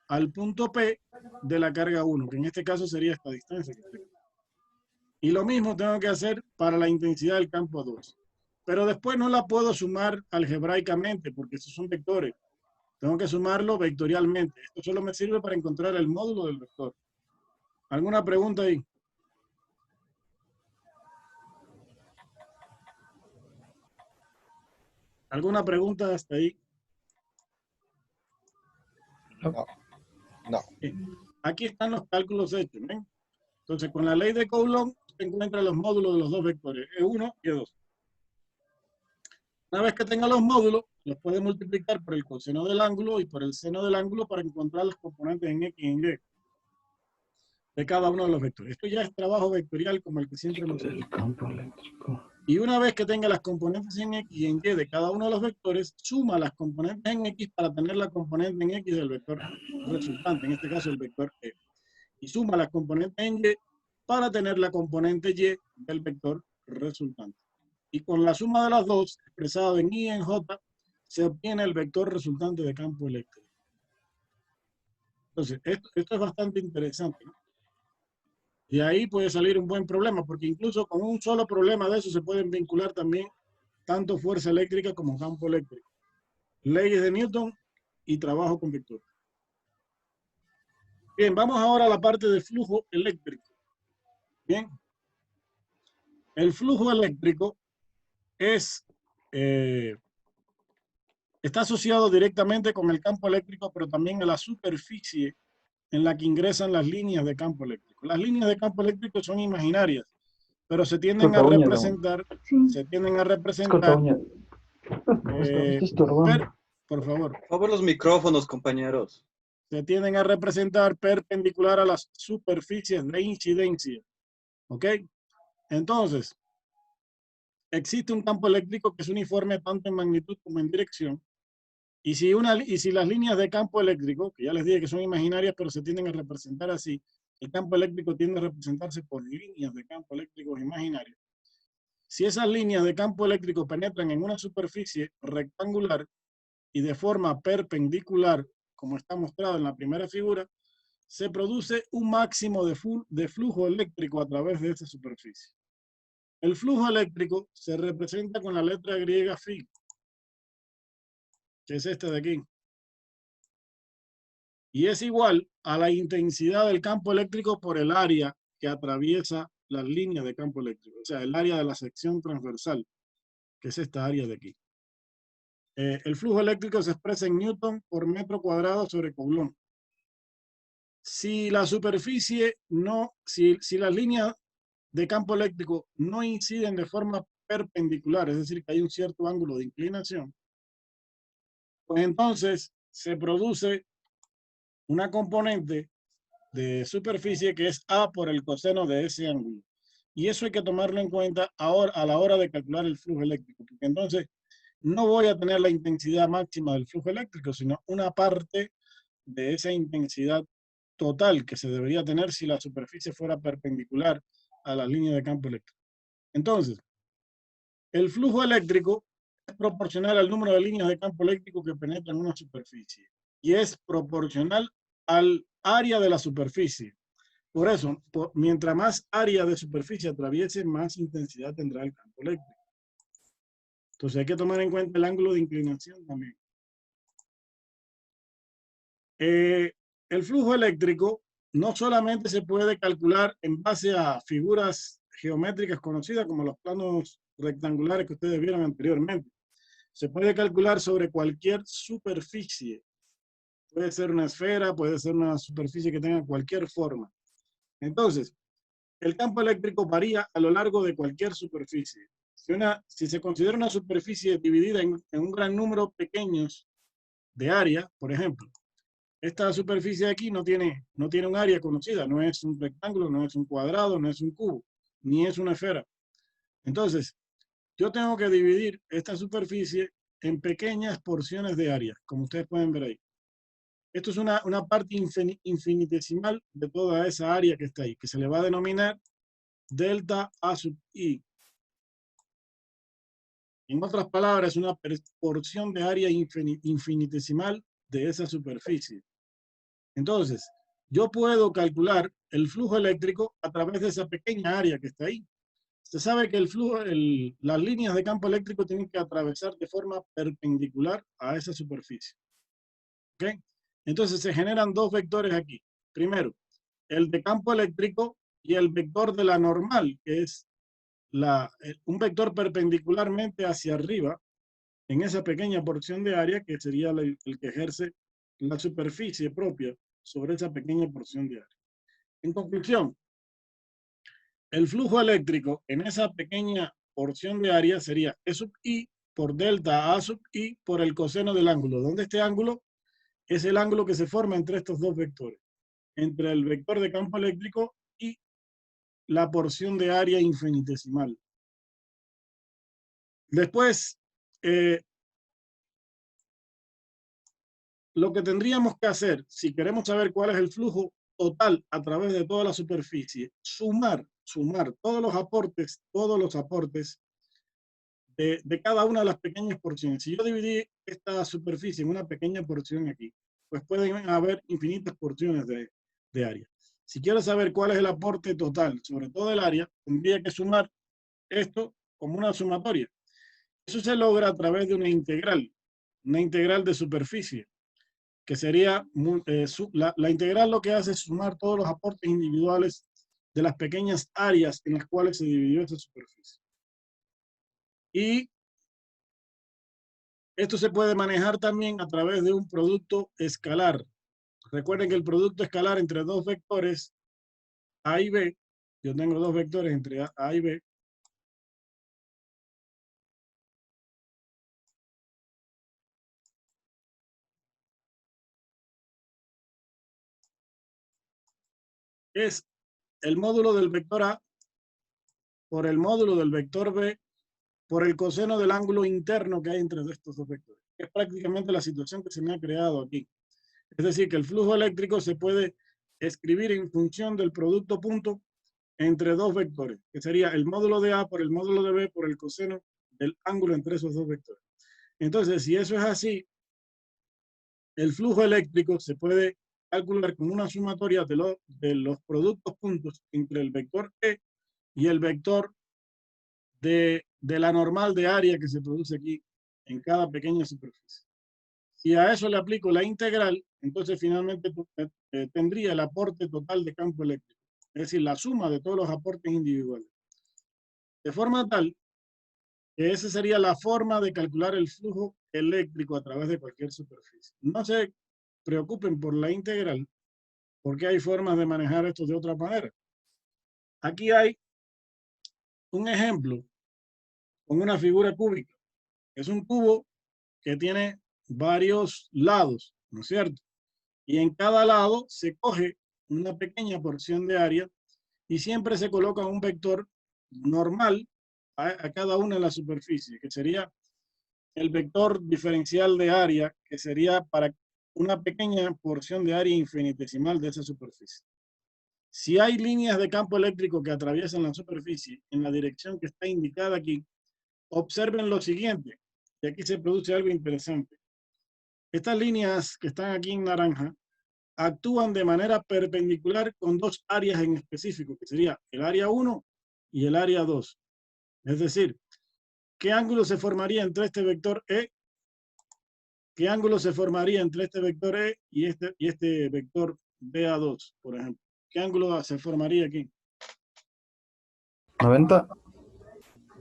al punto P de la carga 1, que en este caso sería esta distancia. Y lo mismo tengo que hacer para la intensidad del campo 2. Pero después no la puedo sumar algebraicamente, porque esos son vectores. Tengo que sumarlo vectorialmente. Esto solo me sirve para encontrar el módulo del vector. ¿Alguna pregunta ahí? ¿Alguna pregunta hasta ahí? No. Aquí están los cálculos hechos, ¿ven? Entonces, con la ley de Coulomb se encuentran los módulos de los dos vectores, E1 y E2. Una vez que tenga los módulos, los puede multiplicar por el coseno del ángulo y por el seno del ángulo para encontrar las componentes en X y en Y de cada uno de los vectores. Esto ya es trabajo vectorial como el que siempre hemos hecho. Y una vez que tenga las componentes en X y en Y de cada uno de los vectores, suma las componentes en X para tener la componente en X del vector resultante, en este caso el vector E. Y suma las componentes en Y para tener la componente Y del vector resultante. Y con la suma de las dos, expresado en Y y en J, se obtiene el vector resultante de campo eléctrico. Entonces, esto es bastante interesante, ¿no? Y ahí puede salir un buen problema, porque incluso con un solo problema de eso se pueden vincular también tanto fuerza eléctrica como campo eléctrico. Leyes de Newton y trabajo con vectores. Bien, vamos ahora a la parte de flujo eléctrico. Bien. El flujo eléctrico está asociado directamente con el campo eléctrico, pero también a la superficie en la que ingresan las líneas de campo eléctrico. Las líneas de campo eléctrico son imaginarias, pero se tienden a representar, por favor los micrófonos, compañeros. Se tienden a representar perpendicular a las superficies de incidencia. ¿Ok? Entonces, existe un campo eléctrico que es uniforme tanto en magnitud como en dirección. Y si las líneas de campo eléctrico, que ya les dije que son imaginarias, pero se tienden a representar así, el campo eléctrico tiende a representarse por líneas de campo eléctricos imaginarios. Si esas líneas de campo eléctrico penetran en una superficie rectangular y de forma perpendicular, como está mostrado en la primera figura, se produce un máximo de flujo eléctrico a través de esa superficie. El flujo eléctrico se representa con la letra griega phi, que es este de aquí. Y es igual a la intensidad del campo eléctrico por el área que atraviesa las líneas de campo eléctrico. O sea, el área de la sección transversal, que es esta área de aquí. El flujo eléctrico se expresa en Newton por metro cuadrado sobre Coulomb. Si la superficie si las líneas de campo eléctrico no inciden de forma perpendicular, es decir, que hay un cierto ángulo de inclinación, pues entonces se produce una componente de superficie que es A por el coseno de ese ángulo. Y eso hay que tomarlo en cuenta ahora, a la hora de calcular el flujo eléctrico, porque entonces no voy a tener la intensidad máxima del flujo eléctrico, sino una parte de esa intensidad total que se debería tener si la superficie fuera perpendicular a la línea de campo eléctrico. Entonces, el flujo eléctrico es proporcional al número de líneas de campo eléctrico que penetran una superficie y es proporcional al área de la superficie. Por eso, mientras más área de superficie atraviese, más intensidad tendrá el campo eléctrico. Entonces hay que tomar en cuenta el ángulo de inclinación también. El flujo eléctrico no solamente se puede calcular en base a figuras geométricas conocidas como los planos rectangulares que ustedes vieron anteriormente. Se puede calcular sobre cualquier superficie. Puede ser una esfera, puede ser una superficie que tenga cualquier forma. Entonces, el campo eléctrico varía a lo largo de cualquier superficie. Si se considera una superficie dividida en un gran número pequeños de área, por ejemplo, esta superficie de aquí no tiene un área conocida, no es un rectángulo, no es un cuadrado, no es un cubo, ni es una esfera. Entonces, yo tengo que dividir esta superficie en pequeñas porciones de área, como ustedes pueden ver ahí. Esto es una parte infinitesimal de toda esa área que está ahí, que se le va a denominar delta A sub I. En otras palabras, es una porción de área infinitesimal de esa superficie. Entonces, yo puedo calcular el flujo eléctrico a través de esa pequeña área que está ahí. Usted sabe que las líneas de campo eléctrico tienen que atravesar de forma perpendicular a esa superficie. ¿Ok? Entonces se generan dos vectores aquí. Primero, el de campo eléctrico y el vector de la normal, que es un vector perpendicularmente hacia arriba en esa pequeña porción de área que sería el que ejerce la superficie propia sobre esa pequeña porción de área. En conclusión, el flujo eléctrico en esa pequeña porción de área sería E sub I por delta A sub I por el coseno del ángulo, donde este ángulo es el ángulo que se forma entre estos dos vectores, entre el vector de campo eléctrico y la porción de área infinitesimal. Después, lo que tendríamos que hacer, si queremos saber cuál es el flujo total a través de toda la superficie, sumar todos los aportes de cada una de las pequeñas porciones. Si yo dividí esta superficie en una pequeña porción aquí, pues pueden haber infinitas porciones de área. Si quiero saber cuál es el aporte total sobre todo el área, tendría que sumar esto como una sumatoria. Eso se logra a través de una integral de superficie, que sería, la integral lo que hace es sumar todos los aportes individuales de las pequeñas áreas en las cuales se dividió esa superficie. Y esto se puede manejar también a través de un producto escalar. Recuerden que el producto escalar entre dos vectores A y B, yo tengo dos vectores entre A y B, es el módulo del vector A por el módulo del vector B por el coseno del ángulo interno que hay entre estos dos vectores. Es prácticamente la situación que se me ha creado aquí. Es decir, que el flujo eléctrico se puede escribir en función del producto punto entre dos vectores, que sería el módulo de A por el módulo de B por el coseno del ángulo entre esos dos vectores. Entonces, si eso es así, el flujo eléctrico se puede calcular con una sumatoria de los productos puntos entre el vector E y el vector de la normal de área que se produce aquí en cada pequeña superficie. Si a eso le aplico la integral, entonces finalmente tendría el aporte total de campo eléctrico, es decir, la suma de todos los aportes individuales. De forma tal que esa sería la forma de calcular el flujo eléctrico a través de cualquier superficie. No se preocupen por la integral, porque hay formas de manejar esto de otra manera. Aquí hay un ejemplo con una figura cúbica. Es un cubo que tiene varios lados, ¿no es cierto? Y en cada lado se coge una pequeña porción de área y siempre se coloca un vector normal a cada una de las superficies, que sería el vector diferencial de área, que sería para una pequeña porción de área infinitesimal de esa superficie. Si hay líneas de campo eléctrico que atraviesan la superficie en la dirección que está indicada aquí, observen lo siguiente, y aquí se produce algo interesante. Estas líneas que están aquí en naranja actúan de manera perpendicular con dos áreas en específico, que sería el área 1 y el área 2. Es decir, ¿qué ángulo se formaría entre este vector E? ¿Qué ángulo se formaría entre este vector E y este vector BA2, por ejemplo? ¿Qué ángulo se formaría aquí? 90.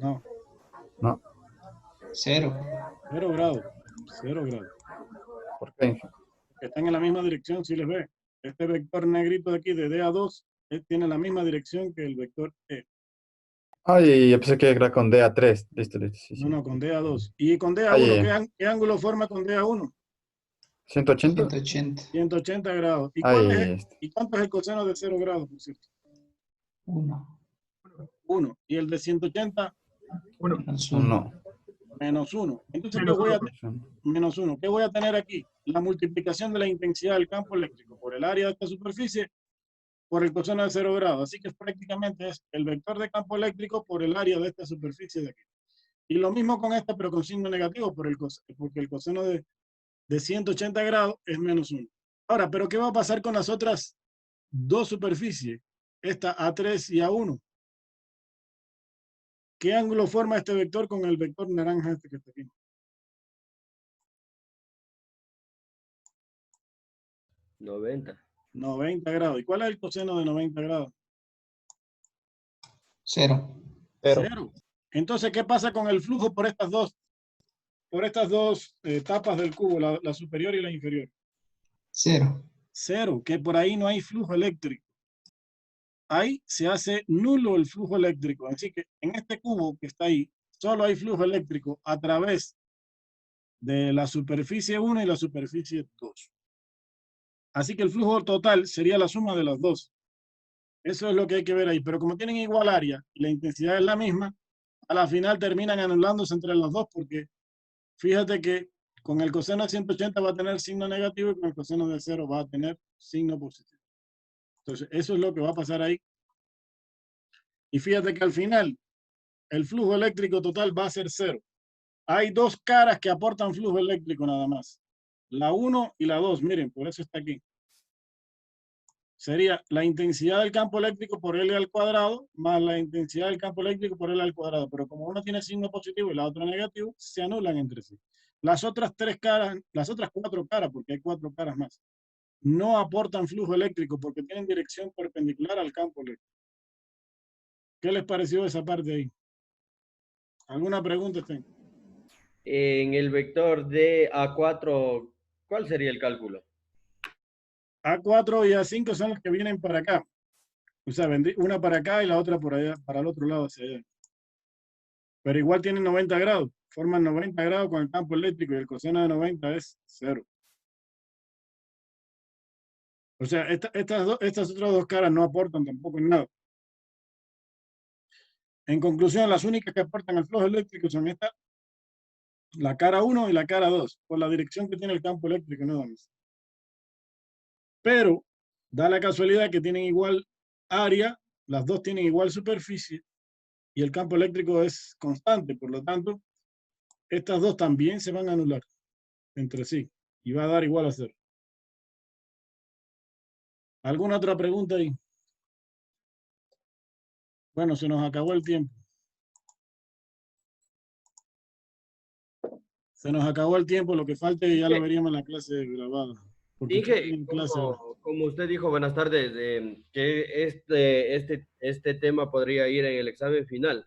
No. No. 0. 0 grados. 0 grados. ¿Por qué? Que están en la misma dirección, si les ve. Este vector negrito de aquí, de D a 2, tiene la misma dirección que el vector E. Ay, yo pensé que era con D a 3. Listo, listo. Sí, No, con D a 2. Y con D a Ay, 1, ¿qué ángulo forma con D a 1? 180. 180 grados. ¿Y cuánto es el coseno de 0 grados, por cierto? 1. 1. ¿Y el de 180? 1. Menos 1. Entonces, menos 1. ¿Qué voy a tener aquí? La multiplicación de la intensidad del campo eléctrico por el área de esta superficie por el coseno de 0 grados. Así que prácticamente es el vector de campo eléctrico por el área de esta superficie de aquí. Y lo mismo con esta, pero con signo negativo, porque el coseno de 180 grados es menos 1. Ahora, ¿pero qué va a pasar con las otras dos superficies? Esta A3 y A1. ¿Qué ángulo forma este vector con el vector naranja este que está aquí? 90. 90 grados. ¿Y cuál es el coseno de 90 grados? 0. Entonces, ¿qué pasa con el flujo por estas dos tapas del cubo, la superior y la inferior? 0. 0, que por ahí no hay flujo eléctrico. Ahí se hace nulo el flujo eléctrico. Así que en este cubo que está ahí, solo hay flujo eléctrico a través de la superficie 1 y la superficie 2. Así que el flujo total sería la suma de las dos. Eso es lo que hay que ver ahí. Pero como tienen igual área y la intensidad es la misma, a la final terminan anulándose entre los dos, porque fíjate que con el coseno de 180 va a tener signo negativo y con el coseno de 0 va a tener signo positivo. Entonces, eso es lo que va a pasar ahí. Y fíjate que al final, el flujo eléctrico total va a ser 0. Hay dos caras que aportan flujo eléctrico nada más. La 1 y la 2, miren, por eso está aquí. Sería la intensidad del campo eléctrico por L al cuadrado más la intensidad del campo eléctrico por L al cuadrado. Pero como una tiene signo positivo y la otra negativo, se anulan entre sí. Las otras 3 caras, las otras 4 caras, porque hay 4 caras más, no aportan flujo eléctrico porque tienen dirección perpendicular al campo eléctrico. ¿Qué les pareció esa parte ahí? ¿Alguna pregunta? En el vector de A4, ¿cuál sería el cálculo? A4 y A5 son los que vienen para acá. O sea, una para acá y la otra por allá, para el otro lado hacia allá. Pero igual tienen 90 grados. Forman 90 grados con el campo eléctrico y el coseno de 90 es 0. O sea, estas otras dos caras no aportan tampoco en nada. En conclusión, las únicas que aportan al flujo eléctrico son esta, la cara 1 y la cara 2, por la dirección que tiene el campo eléctrico, nada más. Pero da la casualidad que tienen igual área, las dos tienen igual superficie y el campo eléctrico es constante, por lo tanto, estas dos también se van a anular entre sí y va a dar igual a 0. ¿Alguna otra pregunta ahí? Bueno, se nos acabó el tiempo. Se nos acabó el tiempo, lo que falte ya lo veríamos en la clase grabada. Inge, como usted dijo, buenas tardes, que este tema podría ir en el examen final.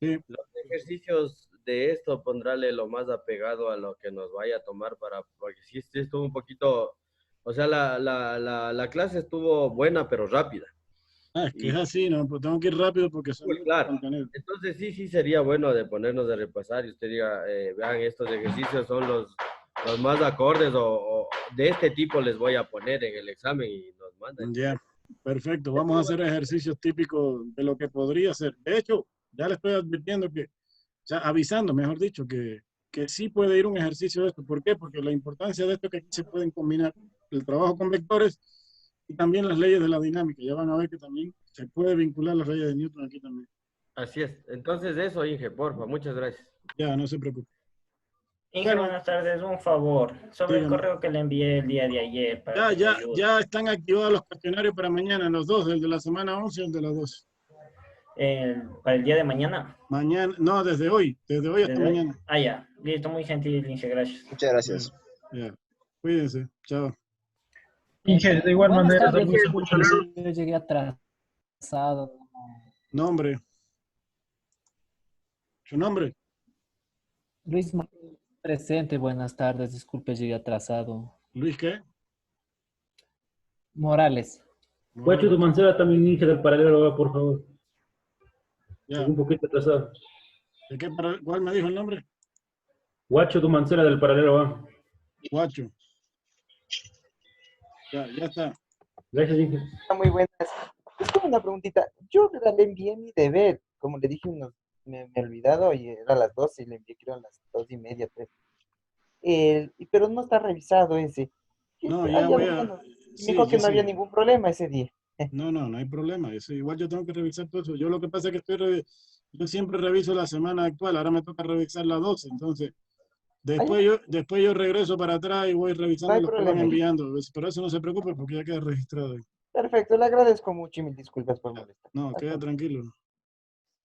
Sí. Los ejercicios de esto pondrle lo más apegado a lo que nos vaya a tomar porque sí estuvo un poquito, o sea, la clase estuvo buena pero rápida. Es que es así, ¿no? Pues tengo que ir rápido porque son muy claro. Entonces sí sería bueno de ponernos de repasar y usted diga, vean, estos ejercicios son los más acordes o de este tipo les voy a poner en el examen y nos mandan. Ya, perfecto. Vamos a hacer ejercicios típicos de lo que podría ser. De hecho, ya le estoy advirtiendo que, o sea, avisando, mejor dicho, que sí puede ir un ejercicio de esto. ¿Por qué? Porque la importancia de esto es que aquí se pueden combinar el trabajo con vectores y también las leyes de la dinámica. Ya van a ver que también se puede vincular las leyes de Newton aquí también. Así es. Entonces eso, Inge, porfa, muchas gracias. Ya, no se preocupe. Inge, buenas tardes. Un favor. Sobre el correo que le envié el día de ayer. Para Ya están activados los cuestionarios para mañana, los dos, el de la semana 11 y el de las 2. ¿Para el día de mañana? Mañana, no, desde hoy hasta mañana. Ah, ya. Listo, muy gentil, Inge, gracias. Muchas gracias. Ya. Cuídense, chao. Inge, de igual manera, Yo llegué atrasado. Nombre. ¿Su nombre? Luis presente, buenas tardes. Disculpe, llegué atrasado. ¿Luis qué? Morales. Guacho tu Mancera también, Inge del paralelo, por favor. Ya. Un poquito atrasado. ¿De qué ¿Cuál me dijo el nombre? Guacho tu Mancera del paralelo, va. Guacho. Ya está. Gracias, Inge. Muy buenas. Es como una preguntita. Yo le envié mi deber, como le dije, me he olvidado y era a las 12 y le envié creo a las 2:30, 3. Pero no está revisado ese. No, ya voy a... Me dijo que no había ningún problema ese día. No hay problema. Eso, igual yo tengo que revisar todo eso. Yo lo que pasa es que yo siempre reviso la semana actual, ahora me toca revisar la 12, entonces después yo regreso para atrás y voy revisando los que van enviando. Pero eso no se preocupe porque ya queda registrado ahí. Perfecto, le agradezco mucho y mil disculpas por molestar. No, queda tranquilo.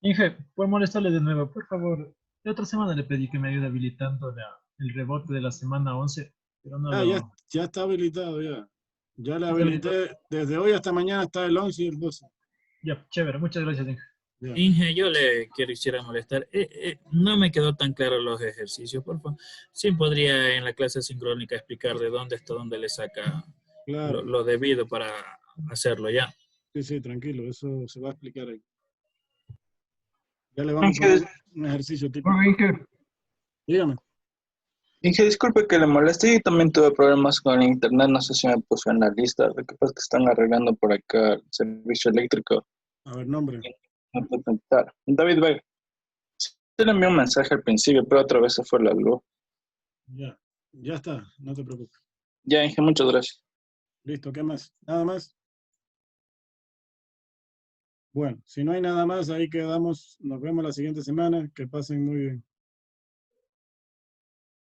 Inge, por molestarle de nuevo, por favor. La otra semana le pedí que me ayude habilitando el rebote de la semana 11, pero no ya está habilitado, ya. Ya le habilité, desde hoy hasta mañana está el 11 y el 12. Ya, chévere, muchas gracias, Inge. Inge, yo le quisiera molestar. No me quedó tan claro los ejercicios, por favor. Sí podría en la clase sincrónica explicar de dónde hasta dónde le saca lo debido para hacerlo ya. Sí, tranquilo, eso se va a explicar ahí. Ya le vamos a poner un ejercicio tipo. Dígame. Inge, disculpe que le moleste, yo también tuve problemas con el internet, no sé si me puso en la lista, lo que pasa es que están arreglando por acá el servicio eléctrico. A ver, nombre. No puedo conectar. David Vega. Sí le envié un mensaje al principio, pero otra vez se fue la luz. Ya está, no te preocupes. Ya, Inge, muchas gracias. Listo, ¿qué más? ¿Nada más? Bueno, si no hay nada más, ahí quedamos. Nos vemos la siguiente semana. Que pasen muy bien.